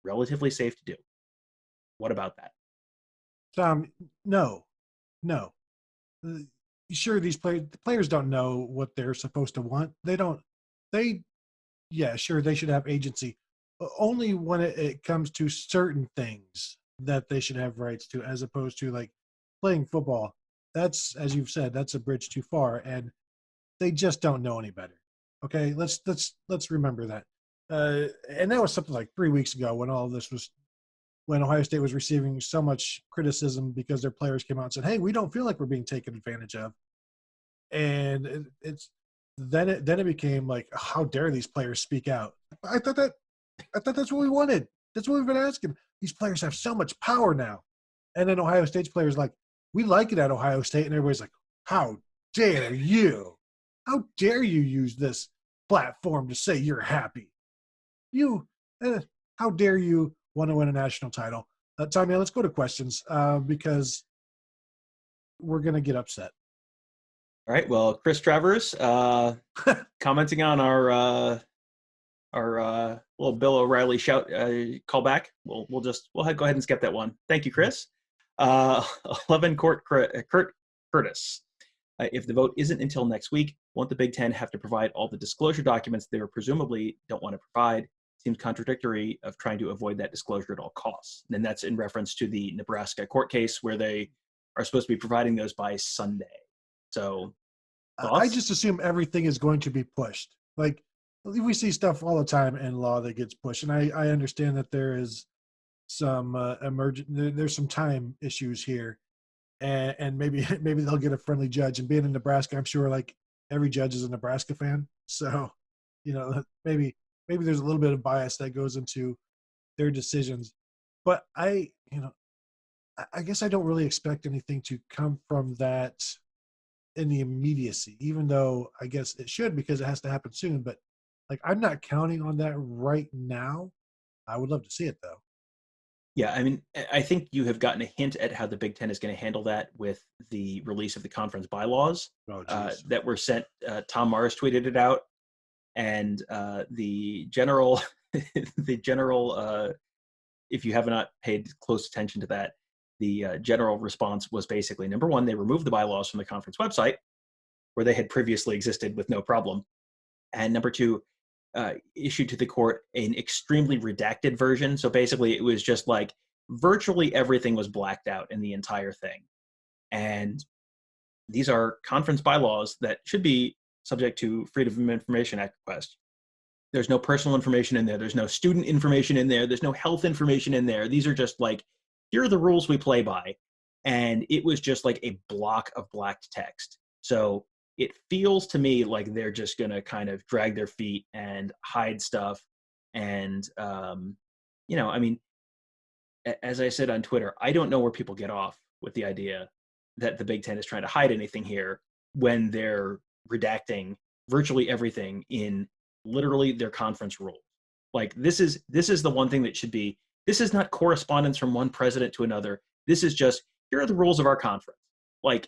relatively safe to do? What about that? Tom, no, no. Sure, the players don't know what they're supposed to want. They don't. They, yeah, sure, they should have agency. Only when it comes to certain things that they should have rights to, as opposed to like playing football. That's, as you've said, that's a bridge too far, and they just don't know any better. Okay, let's remember that. And that was something like 3 weeks ago when all of this was, when Ohio State was receiving so much criticism because their players came out and said, "Hey, we don't feel like we're being taken advantage of," and then it became like, "How dare these players speak out?" I thought that I thought that's what we wanted. That's what we've been asking. These players have so much power now, and then Ohio State's players like, "We like it at Ohio State," and everybody's like, "How dare you? How dare you use this platform to say you're happy? You, how dare you want to win a national title?" Tanya, let's go to questions because we're going to get upset. All right. Well, Chris Travers commenting on our little Bill O'Reilly shout callback. We'll go ahead and skip that one. Thank you, Chris. 11 Kurt Curtis. If the vote isn't until next week, won't the Big Ten have to provide all the disclosure documents they presumably don't want to provide? Seems contradictory of trying to avoid that disclosure at all costs. And that's in reference to the Nebraska court case where they are supposed to be providing those by Sunday. So thoughts? I just assume everything is going to be pushed. Like, we see stuff all the time in law that gets pushed. And I understand that there is some there's some time issues here. And maybe they'll get a friendly judge. And being in Nebraska, I'm sure like every judge is a Nebraska fan. So, maybe there's a little bit of bias that goes into their decisions. But I guess I don't really expect anything to come from that in the immediacy, even though I guess it should because it has to happen soon. But like, I'm not counting on that right now. I would love to see it though. Yeah, I mean, I think you have gotten a hint at how the Big Ten is going to handle that with the release of the conference bylaws that were sent. Tom Morris tweeted it out, and the general, if you have not paid close attention to that, the general response was basically, number one, they removed the bylaws from the conference website, where they had previously existed with no problem, and number two, issued to the court an extremely redacted version. So basically, it was just like virtually everything was blacked out in the entire thing. And these are conference bylaws that should be subject to Freedom of Information Act request. There's no personal information in there. There's no student information in there. There's no health information in there. These are just like, here are the rules we play by. And it was just like a block of blacked text. So it feels to me like they're just going to kind of drag their feet and hide stuff. And, I mean, as I said on Twitter, I don't know where people get off with the idea that the Big Ten is trying to hide anything here when they're redacting virtually everything in literally their conference rules. Like, this is the one thing that should be, this is not correspondence from one president to another. This is just, here are the rules of our conference. Like,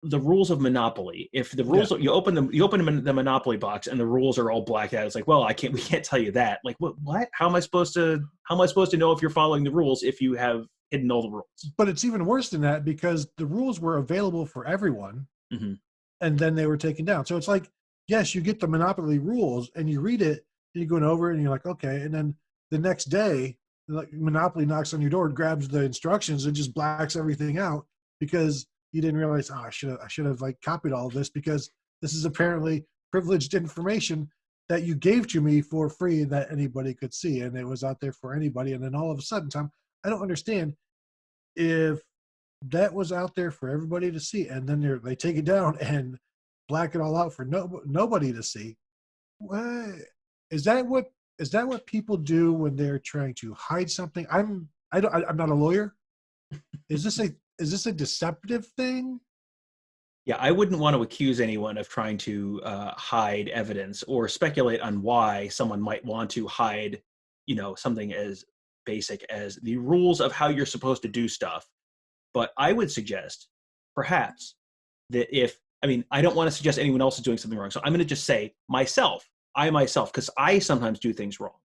the rules of Monopoly. If the rules, you open the Monopoly box and the rules are all blacked out, it's like, well, we can't tell you that. Like, what? How am I supposed to know if you're following the rules if you have hidden all the rules? But it's even worse than that because the rules were available for everyone, and then they were taken down. So it's like, yes, you get the Monopoly rules and you read it, and you're going over it and you're like, okay, and then the next day like Monopoly knocks on your door, grabs the instructions, and just blacks everything out because you didn't realize, oh, I should have like copied all of this because this is apparently privileged information that you gave to me for free that anybody could see, and it was out there for anybody. And then all of a sudden, Tom, I don't understand if that was out there for everybody to see, and then they take it down and black it all out for nobody to see. What is that? What people do when they're trying to hide something? I'm not a lawyer. Is this a deceptive thing? Yeah, I wouldn't want to accuse anyone of trying to hide evidence or speculate on why someone might want to hide, something as basic as the rules of how you're supposed to do stuff. But I would suggest, perhaps, that I don't want to suggest anyone else is doing something wrong. So I'm going to just say I myself, because I sometimes do things wrong.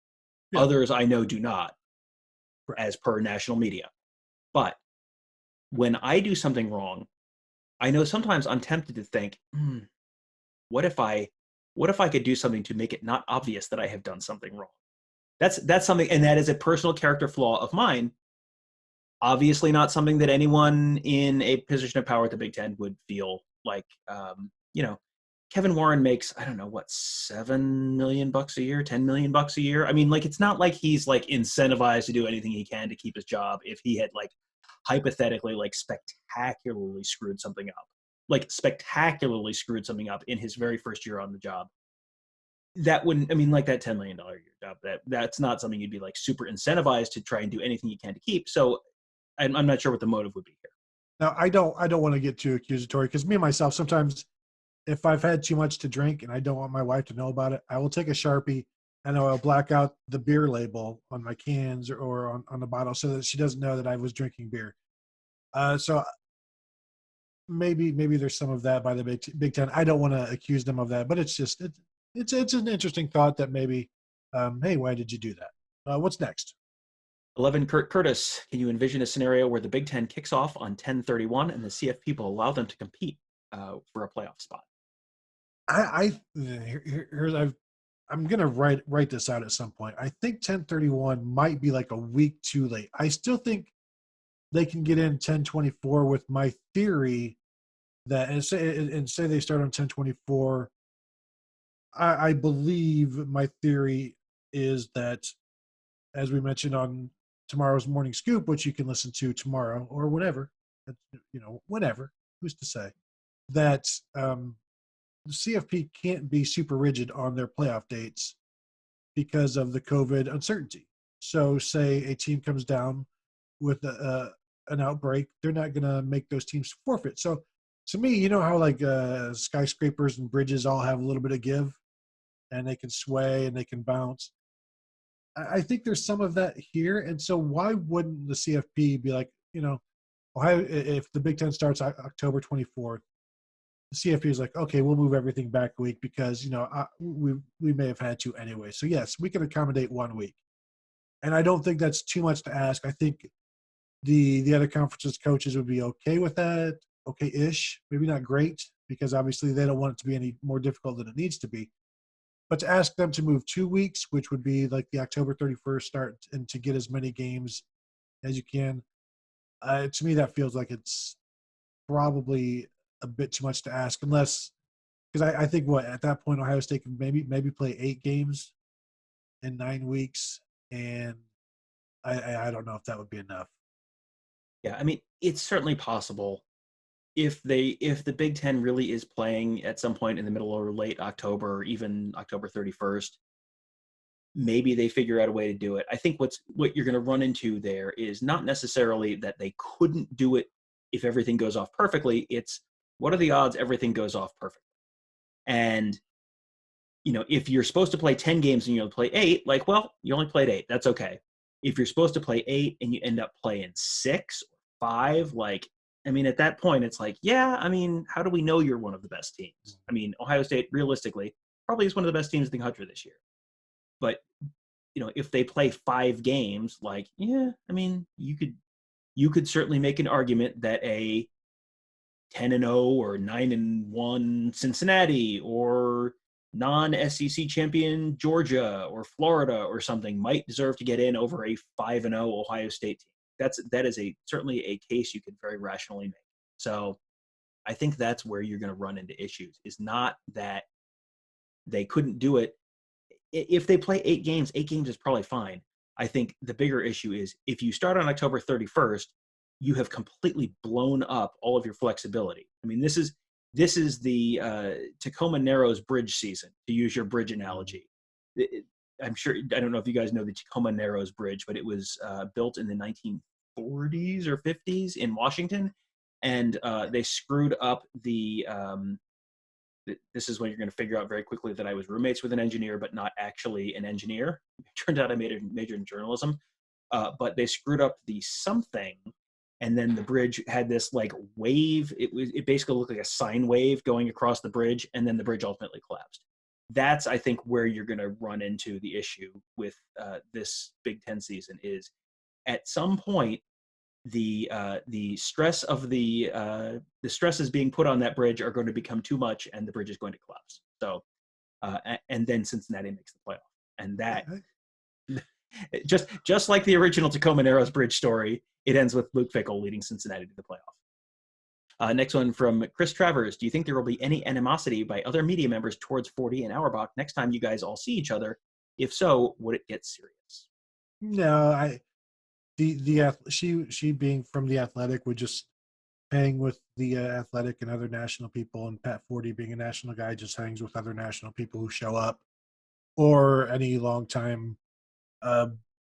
Yeah. Others I know do not, as per national media. But when I do something wrong, I know sometimes I'm tempted to think, what if I could do something to make it not obvious that I have done something wrong? That's something, and that is a personal character flaw of mine. Obviously not something that anyone in a position of power at the Big Ten would feel like, Kevin Warren makes, I don't know, what, $7 million a year, $10 million a year. I mean, like, it's not like he's like incentivized to do anything he can to keep his job if he had like hypothetically like spectacularly screwed something up in his very first year on the job. That wouldn't, like that $10 million a year job, that's not something you'd be like super incentivized to try and do anything you can to keep. So I'm not sure what the motive would be here. Now, I don't want to get too accusatory because me and myself, sometimes if I've had too much to drink and I don't want my wife to know about it, I will take a Sharpie and I will black out the beer label on my cans or on the bottle so that she doesn't know that I was drinking beer. So maybe there's some of that by the Big Ten. I don't want to accuse them of that, but it's just it's an interesting thought that maybe, hey, why did you do that? What's next? 11, Kurt Curtis, can you envision a scenario where the Big Ten kicks off on 10/31 and the CF people allow them to compete for a playoff spot? I'm gonna write this out at some point. I think 10/31 might be like a week too late. I still think they can get in 10/24 with my theory that and say they start on 10/24. I believe my theory is that, as we mentioned on tomorrow's morning scoop, which you can listen to tomorrow or whenever, whenever, who's to say, that the CFP can't be super rigid on their playoff dates because of the COVID uncertainty. So say a team comes down with an outbreak, they're not going to make those teams forfeit. So to me, you know how like skyscrapers and bridges all have a little bit of give and they can sway and they can bounce. I think there's some of that here. And so why wouldn't the CFP be like, Ohio, if the Big Ten starts October 24th, the CFP is like, okay, we'll move everything back a week because, we may have had to anyway. So yes, we can accommodate 1 week. And I don't think that's too much to ask. I think the other conferences coaches would be okay with that, okay-ish, maybe not great, because obviously they don't want it to be any more difficult than it needs to be. But to ask them to move 2 weeks, which would be like the October 31st start, and to get as many games as you can, to me that feels like it's probably a bit too much to ask, unless because I think at that point Ohio State can maybe play 8 games in 9 weeks, and I don't know if that would be enough. Yeah, it's certainly possible if the Big Ten really is playing at some point in the middle or late October, or even October 31st, maybe they figure out a way to do it. I think what you're going to run into there is not necessarily that they couldn't do it if everything goes off perfectly. It's what are the odds everything goes off perfectly? And if you're supposed to play 10 games and you only play 8, like, well, you only played 8. That's okay. If you're supposed to play 8 and you end up playing 6 or 5, at that point, it's like, yeah, how do we know you're one of the best teams? Ohio State, realistically, probably is one of the best teams in the country this year. But, if they play 5 games, you could certainly make an argument that a 10-0 or 9-1 Cincinnati or non-SEC champion Georgia or Florida or something might deserve to get in over a 5-0 Ohio State team. That is certainly a case you could very rationally make. So I think that's where you're going to run into issues, is not that they couldn't do it. If they play 8 games is probably fine. I think the bigger issue is if you start on October 31st, you have completely blown up all of your flexibility. I mean, this is the Tacoma Narrows bridge season, to use your bridge analogy. I'm sure, I don't know if you guys know the Tacoma Narrows Bridge, but it was built in the 1940s or 50s in Washington, and they screwed up the this is when you're going to figure out very quickly that I was roommates with an engineer, but not actually an engineer. It turned out I made a major in journalism, but they screwed up the something, and then the bridge had this like wave. It basically looked like a sine wave going across the bridge, and then the bridge ultimately collapsed. That's, I think, where you're going to run into the issue with this Big Ten season is at some point the stress of the stresses being put on that bridge are going to become too much, and the bridge is going to collapse. So, and then Cincinnati makes the playoff, and that just like the original Tacoma Narrows Bridge story, it ends with Luke Fickell leading Cincinnati to the playoff. Next one from Chris Travers. Do you think there will be any animosity by other media members towards 40 and Auerbach next time you guys all see each other? If so, would it get serious? No, she being from the Athletic would just hang with the Athletic and other national people, and Pat Forty being a national guy just hangs with other national people who show up, or any longtime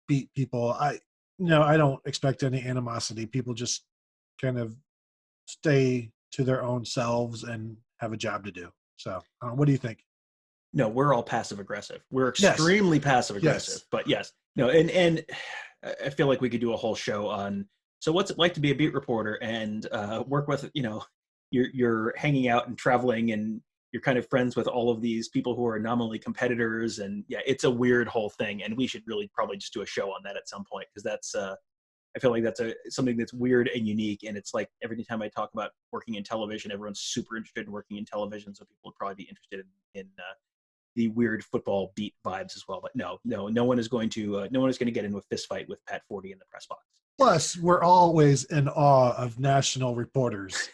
beat people. I don't expect any animosity. People just kind of stay to their own selves and have a job to do. So, what do you think? No, we're all passive aggressive. We're extremely passive aggressive. Yes. But yes, no, and I feel like we could do a whole show on, so what's it like to be a beat reporter and work with, you're hanging out and traveling, and you're kind of friends with all of these people who are nominally competitors, and yeah, it's a weird whole thing, and we should really probably just do a show on that at some point, because that's I feel like that's something that's weird and unique, and it's like every time I talk about working in television, everyone's super interested in working in television, so people would probably be interested in the weird football beat vibes as well. But no one is going to get into a fist fight with Pat Forty in the press box. Plus, we're always in awe of national reporters.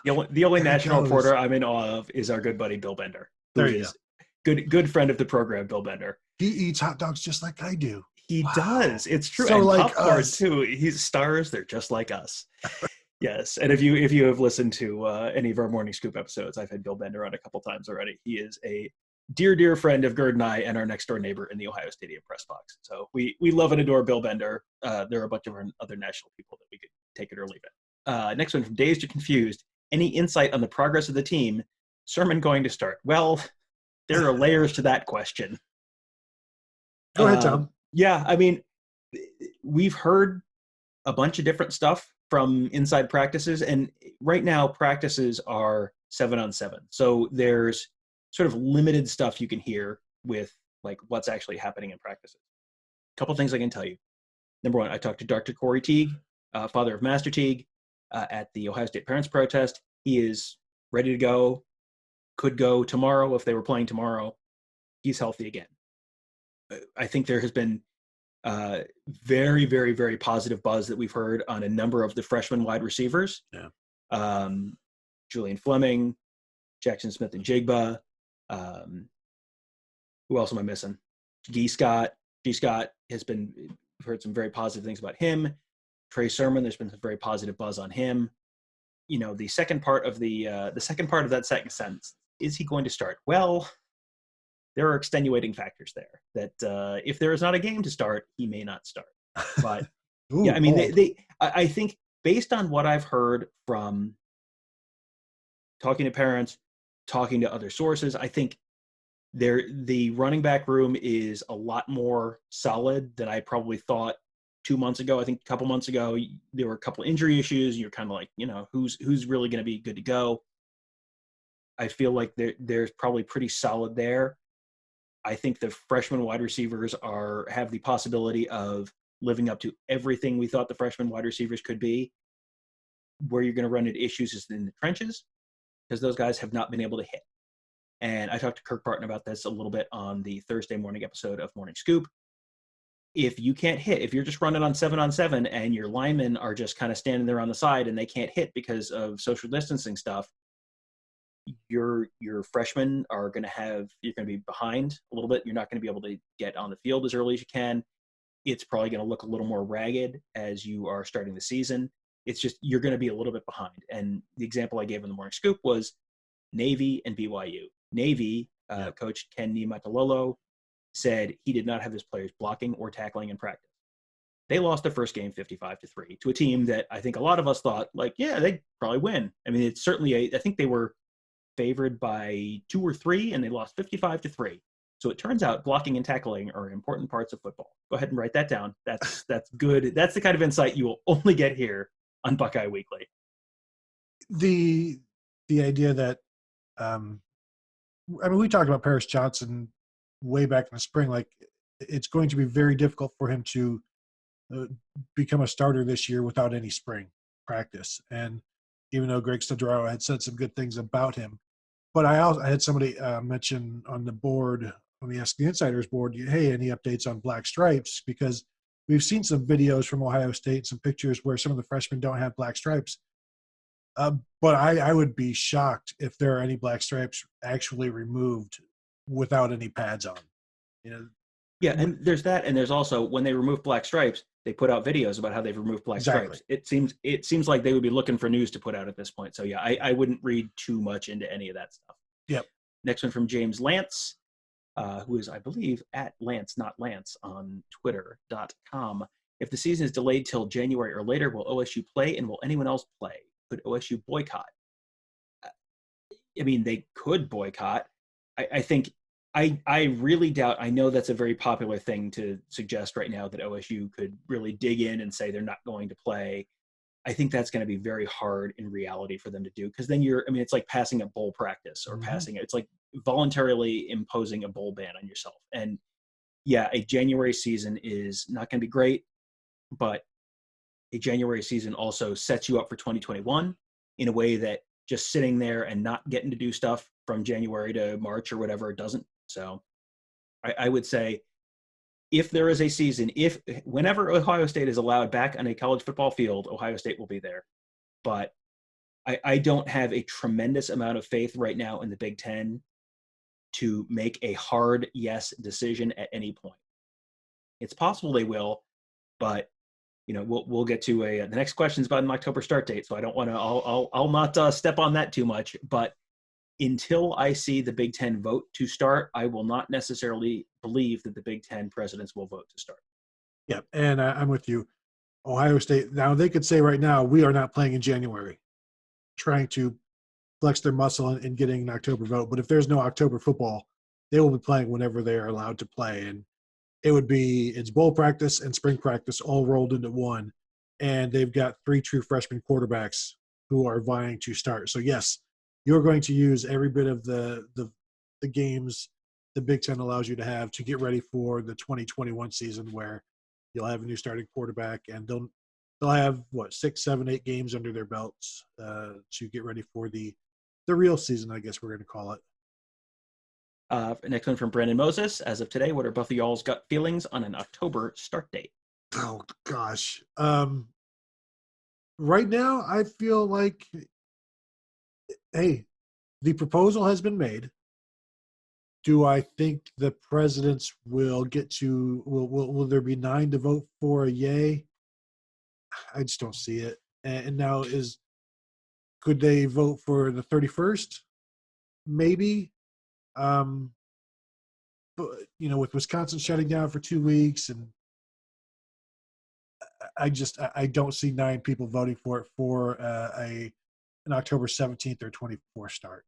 The only national reporter I'm in awe of is our good buddy Bill Bender, who is good friend of the program. Bill Bender. He eats hot dogs just like I do. He does. It's true. So and like popcorn us too. He's stars. They're just like us. Yes, and if you have listened to any of our Morning Scoop episodes, I've had Bill Bender on a couple times already. He is a dear friend of Gerd and I, and our next door neighbor in the Ohio Stadium press box. So we love and adore Bill Bender. There are a bunch of other national people that we could take it or leave it. Next one from Dazed or Confused. Any insight on the progress of the team? Sermon going to start? Well, there are layers to that question. Go ahead, Tom. Yeah, I mean, we've heard a bunch of different stuff from inside practices, and right now practices are 7-on-7. So there's sort of limited stuff you can hear with like what's actually happening in practices. A couple things I can tell you. Number one, I talked to Dr. Corey Teague, father of Master Teague, at the Ohio State Parents Protest. He is ready to go, could go tomorrow if they were playing tomorrow. He's healthy again. I think there has been very, very, very positive buzz that we've heard on a number of the freshman wide receivers. Yeah. Julian Fleming, Jackson Smith and Jigba. Who else am I missing? G. Scott has been, we've heard some very positive things about him. Trey Sermon, there's been some very positive buzz on him. The second part of that second sentence, is he going to start? Well, there are extenuating factors there that if there is not a game to start, he may not start. But Ooh, yeah, I mean, I think based on what I've heard from talking to parents, talking to other sources, I think the running back room is a lot more solid than I probably thought 2 months ago. I think a couple months ago, there were a couple injury issues. You're kind of like, who's really going to be good to go? I feel like there's probably pretty solid there. I think the freshman wide receivers have the possibility of living up to everything we thought the freshman wide receivers could be. Where you're going to run into issues is in the trenches. because those guys have not been able to hit. And I talked to Kirk Barton about this a little bit on the Thursday morning episode of Morning Scoop. If you can't hit, if you're just running on 7-on-7 and your linemen are just kind of standing there on the side and they can't hit because of social distancing stuff, your freshmen are going to be behind a little bit. You're not going to be able to get on the field as early as you can. It's probably going to look a little more ragged as you are starting the season. It's just, you're going to be a little bit behind. And the example I gave in the Morning Scoop was Navy and BYU. Navy coach Ken Niumatalolo said he did not have his players blocking or tackling in practice. They lost the first game 55-3 to a team that I think a lot of us thought, like, yeah, they'd probably win. I mean, it's certainly I think they were favored by 2 or 3, and they lost 55-3. So it turns out blocking and tackling are important parts of football. Go ahead and write that down. That's good. That's the kind of insight you will only get here on Buckeye Weekly. The idea that, we talked about Paris Johnson way back in the spring. Like, it's going to be very difficult for him to become a starter this year without any spring practice. And even though Greg Studrawa had said some good things about him, but I had somebody mention on the board, on the Ask the Insiders board, hey, any updates on Black Stripes? Because we've seen some videos from Ohio State, some pictures where some of the freshmen don't have black stripes. But I would be shocked if there are any black stripes actually removed without any pads on. Yeah, and there's that, and there's also, when they remove black stripes, they put out videos about how they've removed black stripes. It seems like they would be looking for news to put out at this point. So yeah, I wouldn't read too much into any of that stuff. Yep. Next one from James Lance, who is, I believe, at Lance, not Lance, on Twitter.com. If the season is delayed till January or later, will OSU play, and will anyone else play? Could OSU boycott? I mean, they could boycott. I think I really doubt, I know that's a very popular thing to suggest right now, that OSU could really dig in and say they're not going to play. I think that's going to be very hard in reality for them to do, because then it's like passing a bowl practice or it's like voluntarily imposing a bowl ban on yourself. And yeah, a January season is not going to be great, but a January season also sets you up for 2021 in a way that just sitting there and not getting to do stuff from January to March or whatever, it doesn't. So I would say, if there is a season, whenever Ohio State is allowed back on a college football field, Ohio State will be there. But I don't have a tremendous amount of faith right now in the Big Ten to make a hard yes decision at any point. It's possible they will, but we'll get to the next question is about an October start date, so I don't want to. I'll not step on that too much. But until I see the Big Ten vote to start, I will not necessarily believe that the Big Ten presidents will vote to start. Yeah, and I'm with you. Ohio State, now they could say right now, we are not playing in January, trying to flex their muscle in getting an October vote. But if there's no October football, they will be playing whenever they are allowed to play. And it's bowl practice and spring practice all rolled into one. And they've got 3 true freshman quarterbacks who are vying to start. So yes, you're going to use every bit of the games the Big Ten allows you to have to get ready for the 2021 season, where you'll have a new starting quarterback, and they'll have 6, 7, 8 games under their belts to get ready for the real season, I guess we're going to call it. Next one from Brandon Moses. As of today, what are both of y'all's gut feelings on an October start date? Oh gosh, right now I feel like, hey, the proposal has been made. Do I think the presidents will get to, will there be 9 to vote for a yay? I just don't see it. And now could they vote for the 31st? Maybe. But, with Wisconsin shutting down for 2 weeks, and I don't see 9 people voting for it for an October 17th or 24th start.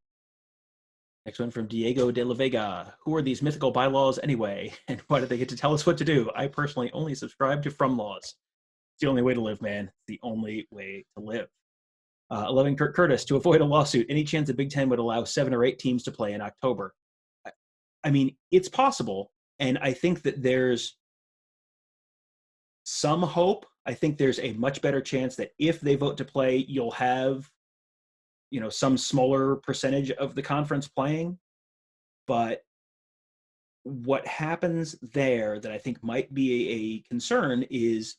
Next one from Diego de la Vega. Who are these mythical bylaws anyway? And why do they get to tell us what to do? I personally only subscribe to From Laws. It's the only way to live, man. It's the only way to live. 11 Kurt Curtis. To avoid a lawsuit, any chance the Big Ten would allow 7 or 8 teams to play in October? I mean, it's possible. And I think that there's some hope. I think there's a much better chance that if they vote to play, you'll have some smaller percentage of the conference playing. But what happens there that I think might be a concern is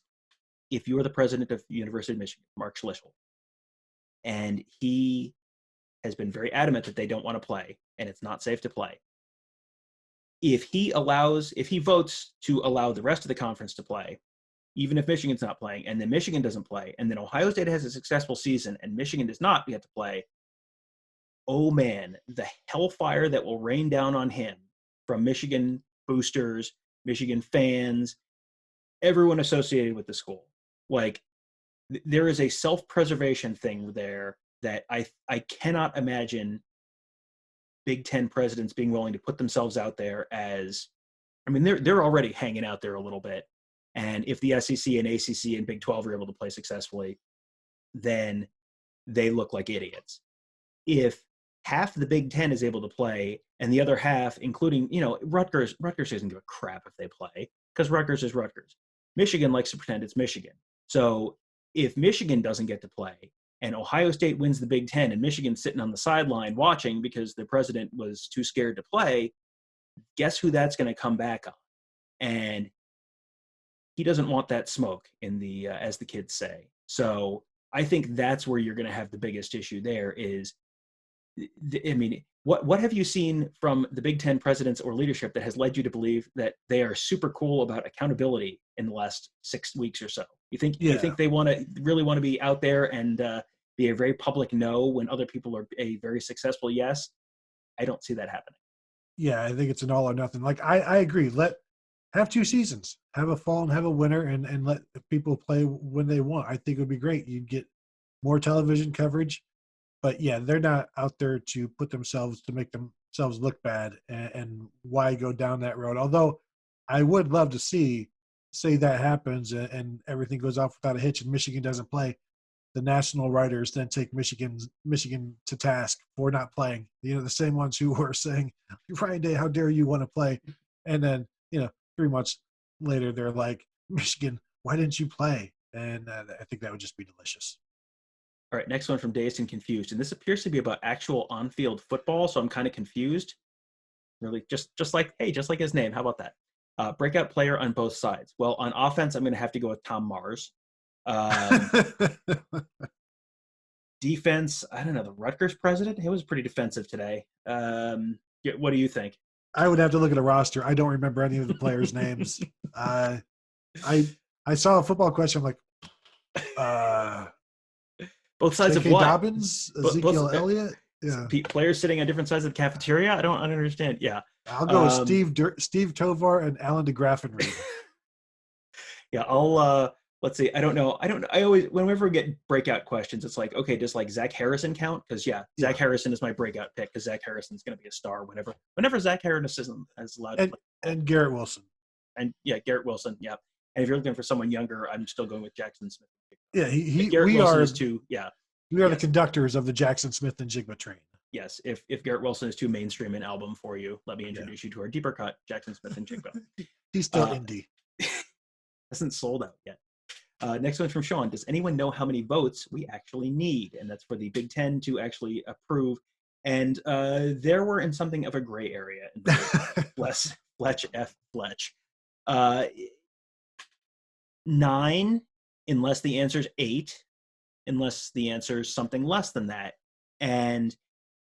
if you are the president of the University of Michigan, Mark Schlichtel, and he has been very adamant that they don't want to play and it's not safe to play. If he votes to allow the rest of the conference to play, even if Michigan's not playing, and then Michigan doesn't play, and then Ohio State has a successful season and Michigan does not get to play, oh man, the hellfire that will rain down on him from Michigan boosters, Michigan fans, everyone associated with the school. Like, there is a self-preservation thing there that I cannot imagine Big Ten presidents being willing to put themselves out there as, I mean, they're already hanging out there a little bit. And if the SEC and ACC and Big 12 are able to play successfully, then they look like idiots. If half the Big Ten is able to play and the other half, including, Rutgers doesn't give a crap if they play because Rutgers is Rutgers. Michigan likes to pretend it's Michigan. So if Michigan doesn't get to play and Ohio State wins the Big Ten and Michigan's sitting on the sideline watching because their president was too scared to play, guess who that's going to come back on? And he doesn't want that smoke in the, as the kids say. So I think that's where you're going to have the biggest issue there is, I mean, what have you seen from the Big Ten presidents or leadership that has led you to believe that they are super cool about accountability in the last 6 weeks or so? You think they really want to be out there and be a very public no when other people are a very successful yes? I don't see that happening. Yeah, I think it's an all or nothing. Like I agree. Have 2 seasons, have a fall and have a winter, and let people play when they want. I think it would be great. You'd get more television coverage. But yeah, they're not out there to put themselves to make themselves look bad, and why go down that road? Although I would love to say that happens and everything goes off without a hitch and Michigan doesn't play. The national writers then take Michigan to task for not playing. The same ones who were saying, Ryan Day, how dare you want to play? And then 3 months later, they're like, Michigan, why didn't you play? And I think that would just be delicious. All right, next one from Dazed and Confused. And this appears to be about actual on-field football, so I'm kind of confused. Really, just like his name. How about that? Breakout player on both sides. Well, on offense, I'm going to have to go with Tom Mars. Defense, I don't know, the Rutgers president? He was pretty defensive today. What do you think? I would have to look at a roster. I don't remember any of the players' names. I saw a football question. I'm like, both sides J.K. of what? Dobbins, Ezekiel Elliott. Yeah, players sitting on different sides of the cafeteria. I don't understand. Yeah, I'll go with Steve Tovar and Alan DeGraffenreid. Yeah, let's see. I don't know. I always, whenever we get breakout questions, it's like, okay, does like Zach Harrison count? Because Zach Harrison is my breakout pick because Zach Harrison's going to be a star whenever Zach Harrison is allowed to play. And Garrett Wilson. And Garrett Wilson. Yeah. And if you're looking for someone younger, I'm still going with Jackson Smith. Yeah, Garrett Wilson is too. Yeah. We are the conductors of the Jackson Smith and Jigba train. Yes, if Garrett Wilson is too mainstream an album for you, let me introduce you to our deeper cut, Jackson Smith and Jigba. He's still indie. Hasn't sold out yet. Next one from Sean. Does anyone know how many votes we actually need? And that's for the Big Ten to actually approve. And there we're in something of a gray area. Fletch. 9, unless the answer is 8, unless the answer is something less than that. And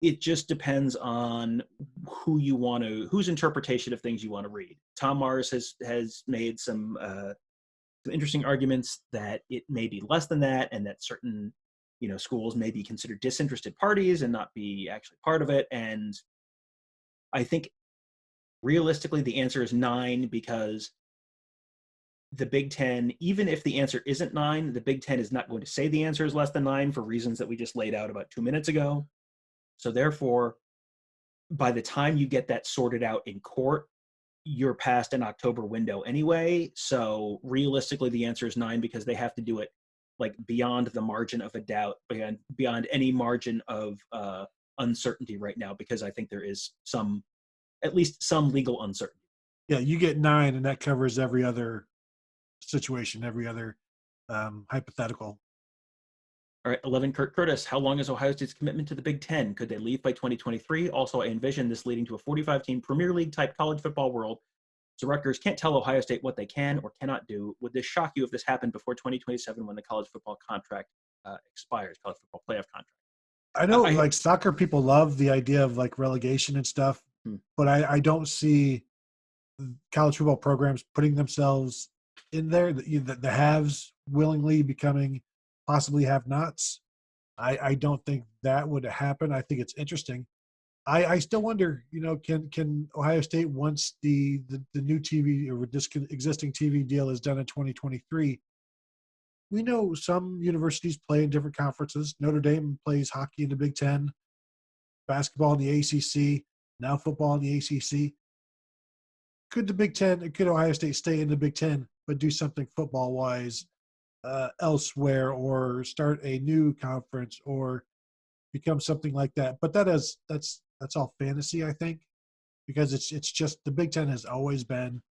it just depends on whose interpretation of things you want to read. Tom Mars has made some interesting arguments that it may be less than that, and that certain schools may be considered disinterested parties and not be actually part of it. And I think realistically the answer is 9 because the Big Ten, even if the answer isn't 9, the Big Ten is not going to say the answer is less than 9 for reasons that we just laid out about 2 minutes ago. So therefore, by the time you get that sorted out in court, you're past an October window anyway. So realistically, the answer is 9 because they have to do it like beyond the margin of a doubt, beyond any margin of uncertainty right now, because I think there is at least some legal uncertainty. Yeah, you get 9 and that covers every other situation, every other hypothetical. All right, 11, Kurt Curtis. How long is Ohio State's commitment to the Big Ten? Could they leave by 2023? Also, I envision this leading to a 45-team Premier League type college football world. So Rutgers can't tell Ohio State what they can or cannot do. Would this shock you if this happened before 2027 when the college football contract expires, college football playoff contract? I know like soccer people love the idea of like relegation and stuff, but I don't see college football programs putting themselves in there, the haves willingly becoming possibly have-nots. I don't think that would happen. I think it's interesting. I still wonder, can Ohio State, once the new TV or this existing TV deal is done in 2023, we know some universities play in different conferences. Notre Dame plays hockey in the Big Ten, basketball in the ACC, now football in the ACC. Could Ohio State stay in the Big Ten, but do something football-wise elsewhere, or start a new conference, or become something like that? But that's all fantasy, I think, because it's just the Big Ten has always been,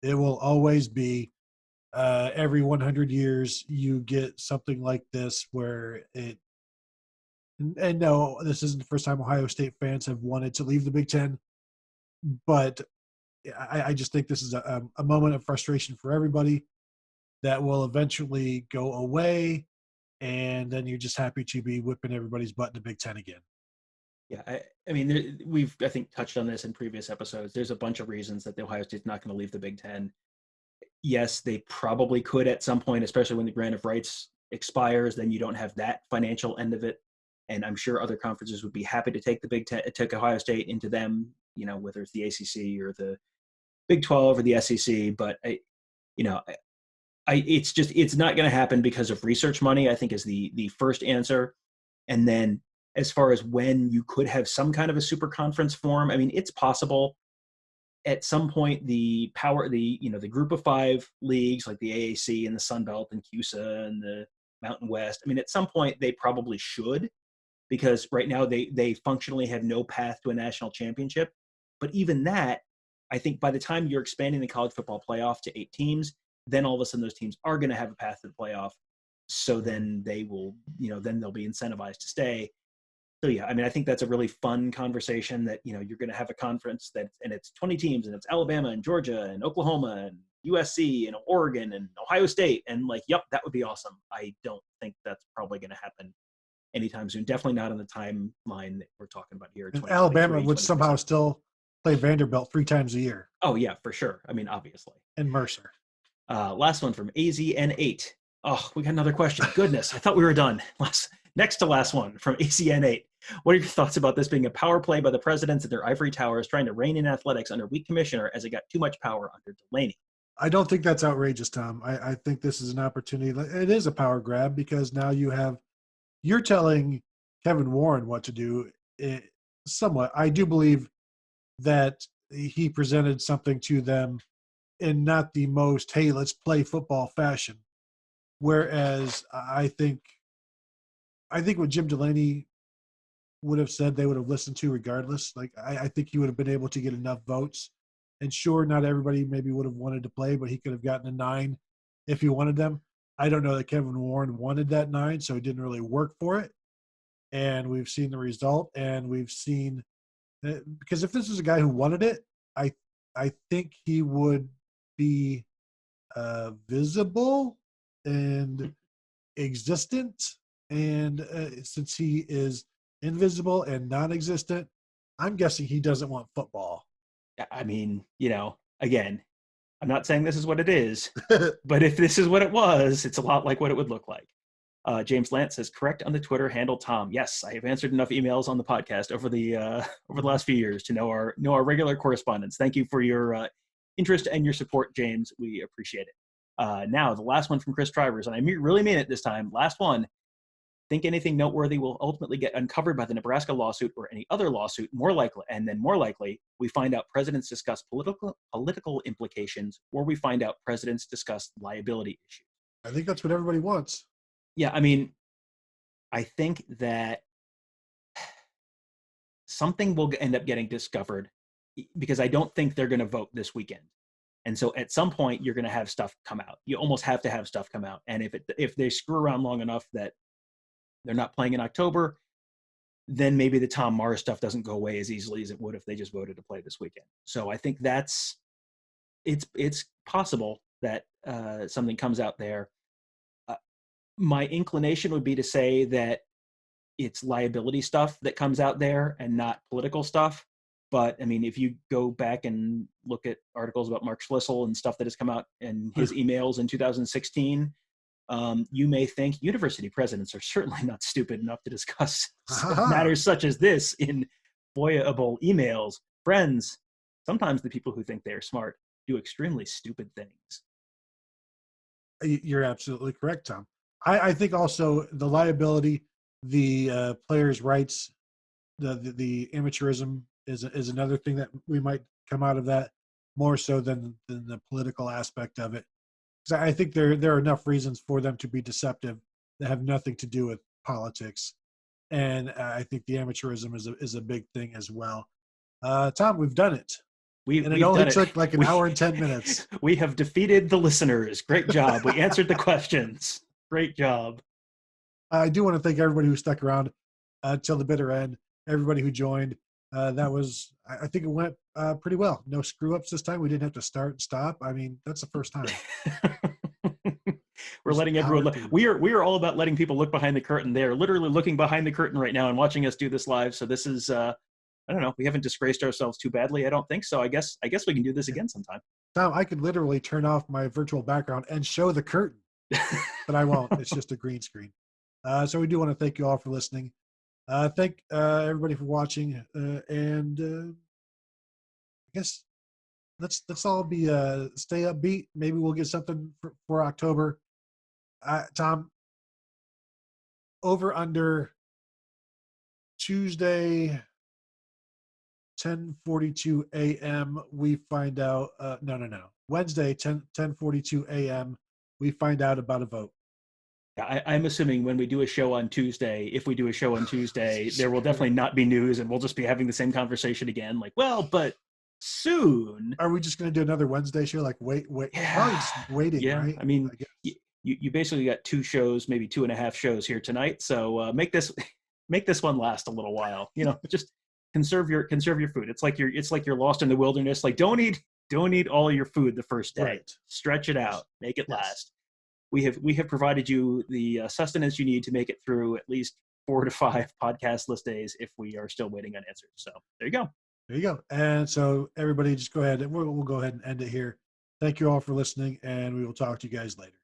it will always be. Every 100 years, you get something like this where it. And no, this isn't the first time Ohio State fans have wanted to leave the Big Ten, but I just think this is a moment of frustration for everybody that will eventually go away, and then you're just happy to be whipping everybody's butt in the Big Ten again. Yeah, I mean, we've, I think, touched on this in previous episodes. There's a bunch of reasons that the Ohio State's not going to leave the Big Ten. Yes, they probably could at some point, especially when the grant of rights expires. Then you don't have that financial end of it. And I'm sure other conferences would be happy to take the Big Ten, take Ohio State into them, whether it's the ACC or the Big 12 or the SEC. But it's not going to happen because of research money, I think, is the first answer. And then as far as when you could have some kind of a super conference form, I mean, it's possible at some point the group of 5 leagues like the AAC and the Sun Belt and CUSA and the Mountain West, I mean, at some point they probably should, because right now they functionally have no path to a national championship. But even that, I think by the time you're expanding the college football playoff to 8 teams, then all of a sudden those teams are going to have a path to the playoff. So then they will, then they'll be incentivized to stay. So yeah, I mean, I think that's a really fun conversation that, you're going to have a conference and it's 20 teams, and it's Alabama and Georgia and Oklahoma and USC and Oregon and Ohio State. And yep, that would be awesome. I don't think that's probably going to happen anytime soon. Definitely not on the timeline that we're talking about here. And Alabama would somehow still play Vanderbilt 3 times a year. Oh yeah, for sure. I mean, obviously. And Mercer. Last one from AZN8. Oh, we got another question. Goodness, I thought we were done. Next to last one from ACN8. What are your thoughts about this being a power play by the presidents at their ivory towers trying to rein in athletics under weak commissioner as it got too much power under Delaney? I don't think that's outrageous, Tom. I think this is an opportunity. It is a power grab, because now you're telling Kevin Warren what to do. Somewhat. I do believe that he presented something to them in not the most, hey, let's play football fashion. Whereas I think what Jim Delaney would have said, they would have listened to regardless. I think he would have been able to get enough votes. And sure, not everybody maybe would have wanted to play, but he could have gotten a 9 if he wanted them. I don't know that Kevin Warren wanted that 9, so he didn't really work for it. And we've seen the result, and we've seen because if this was a guy who wanted it, I think he would be visible and existent. And since he is invisible and non-existent, I'm guessing he doesn't want football. I mean, again, I'm not saying this is what it is, but if this is what it was, it's a lot like what it would look like. James Lance says, correct on the Twitter handle, Tom. Yes, I have answered enough emails on the podcast over the last few years to know our regular correspondence. Thank you for your interest and your support, James. We appreciate it. Now, the last one from Chris Trivers, and I really mean it this time. Last one. Think anything noteworthy will ultimately get uncovered by the Nebraska lawsuit or any other lawsuit? More likely, we find out presidents discuss political implications, or we find out presidents discuss liability issues. I think that's what everybody wants. Yeah, I mean, I think that something will end up getting discovered, because I don't think they're going to vote this weekend. And so at some point, you're going to have stuff come out. You almost have to have stuff come out. And if they screw around long enough that they're not playing in October, then maybe the Tom Mars stuff doesn't go away as easily as it would if they just voted to play this weekend. So I think it's possible that something comes out there. My inclination would be to say that it's liability stuff that comes out there and not political stuff. But I mean, if you go back and look at articles about Mark Schlissel and stuff that has come out in his emails in 2016, you may think university presidents are certainly not stupid enough to discuss matters such as this in FOIA-able emails. Friends, sometimes the people who think they are smart do extremely stupid things. You're absolutely correct, Tom. I think also the liability, the players' rights, the amateurism is another thing that we might come out of that more so than the political aspect of it. Because I think there are enough reasons for them to be deceptive that have nothing to do with politics, and I think the amateurism is a big thing as well. Tom, we've done it. And it only took like an hour and 10 minutes. We have defeated the listeners. Great job. We answered the questions. Great job. I do want to thank everybody who stuck around till the bitter end, everybody who joined. That was, I think it went pretty well. No screw-ups this time. We didn't have to start and stop. I mean, that's the first time. We're letting everyone look. We are all about letting people look behind the curtain. They are literally looking behind the curtain right now and watching us do this live. So this is I don't know. We haven't disgraced ourselves too badly. I don't think so. I guess we can do this again sometime. Tom, I could literally turn off my virtual background and show the curtain, but I won't. It's just a green screen. So we do want to thank you all for listening. Thank everybody for watching, and I guess let's all be stay upbeat. Maybe we'll get something for October. Tom, over under Tuesday, 10:42 a.m. we find out. No. Wednesday, 10:42 a.m. we find out about a vote. I'm assuming when we do a show on Tuesday, if we do a show on Tuesday, there will definitely not be news, and we'll just be having the same conversation again. Like, well, but soon. Are we just going to do another Wednesday show? Like, wait, yeah. Probably just waiting, yeah. right? I mean, you basically got 2 shows, maybe 2.5 shows here tonight. So make this one last a little while. Just conserve your food. It's like you're lost in the wilderness. Like, don't eat all your food the first day. Right. Stretch it out. Make it last. We have provided you the sustenance you need to make it through at least 4 to 5 podcast list days if we are still waiting on answers. So there you go. There you go. And so everybody just go ahead and we'll go ahead and end it here. Thank you all for listening, and we will talk to you guys later.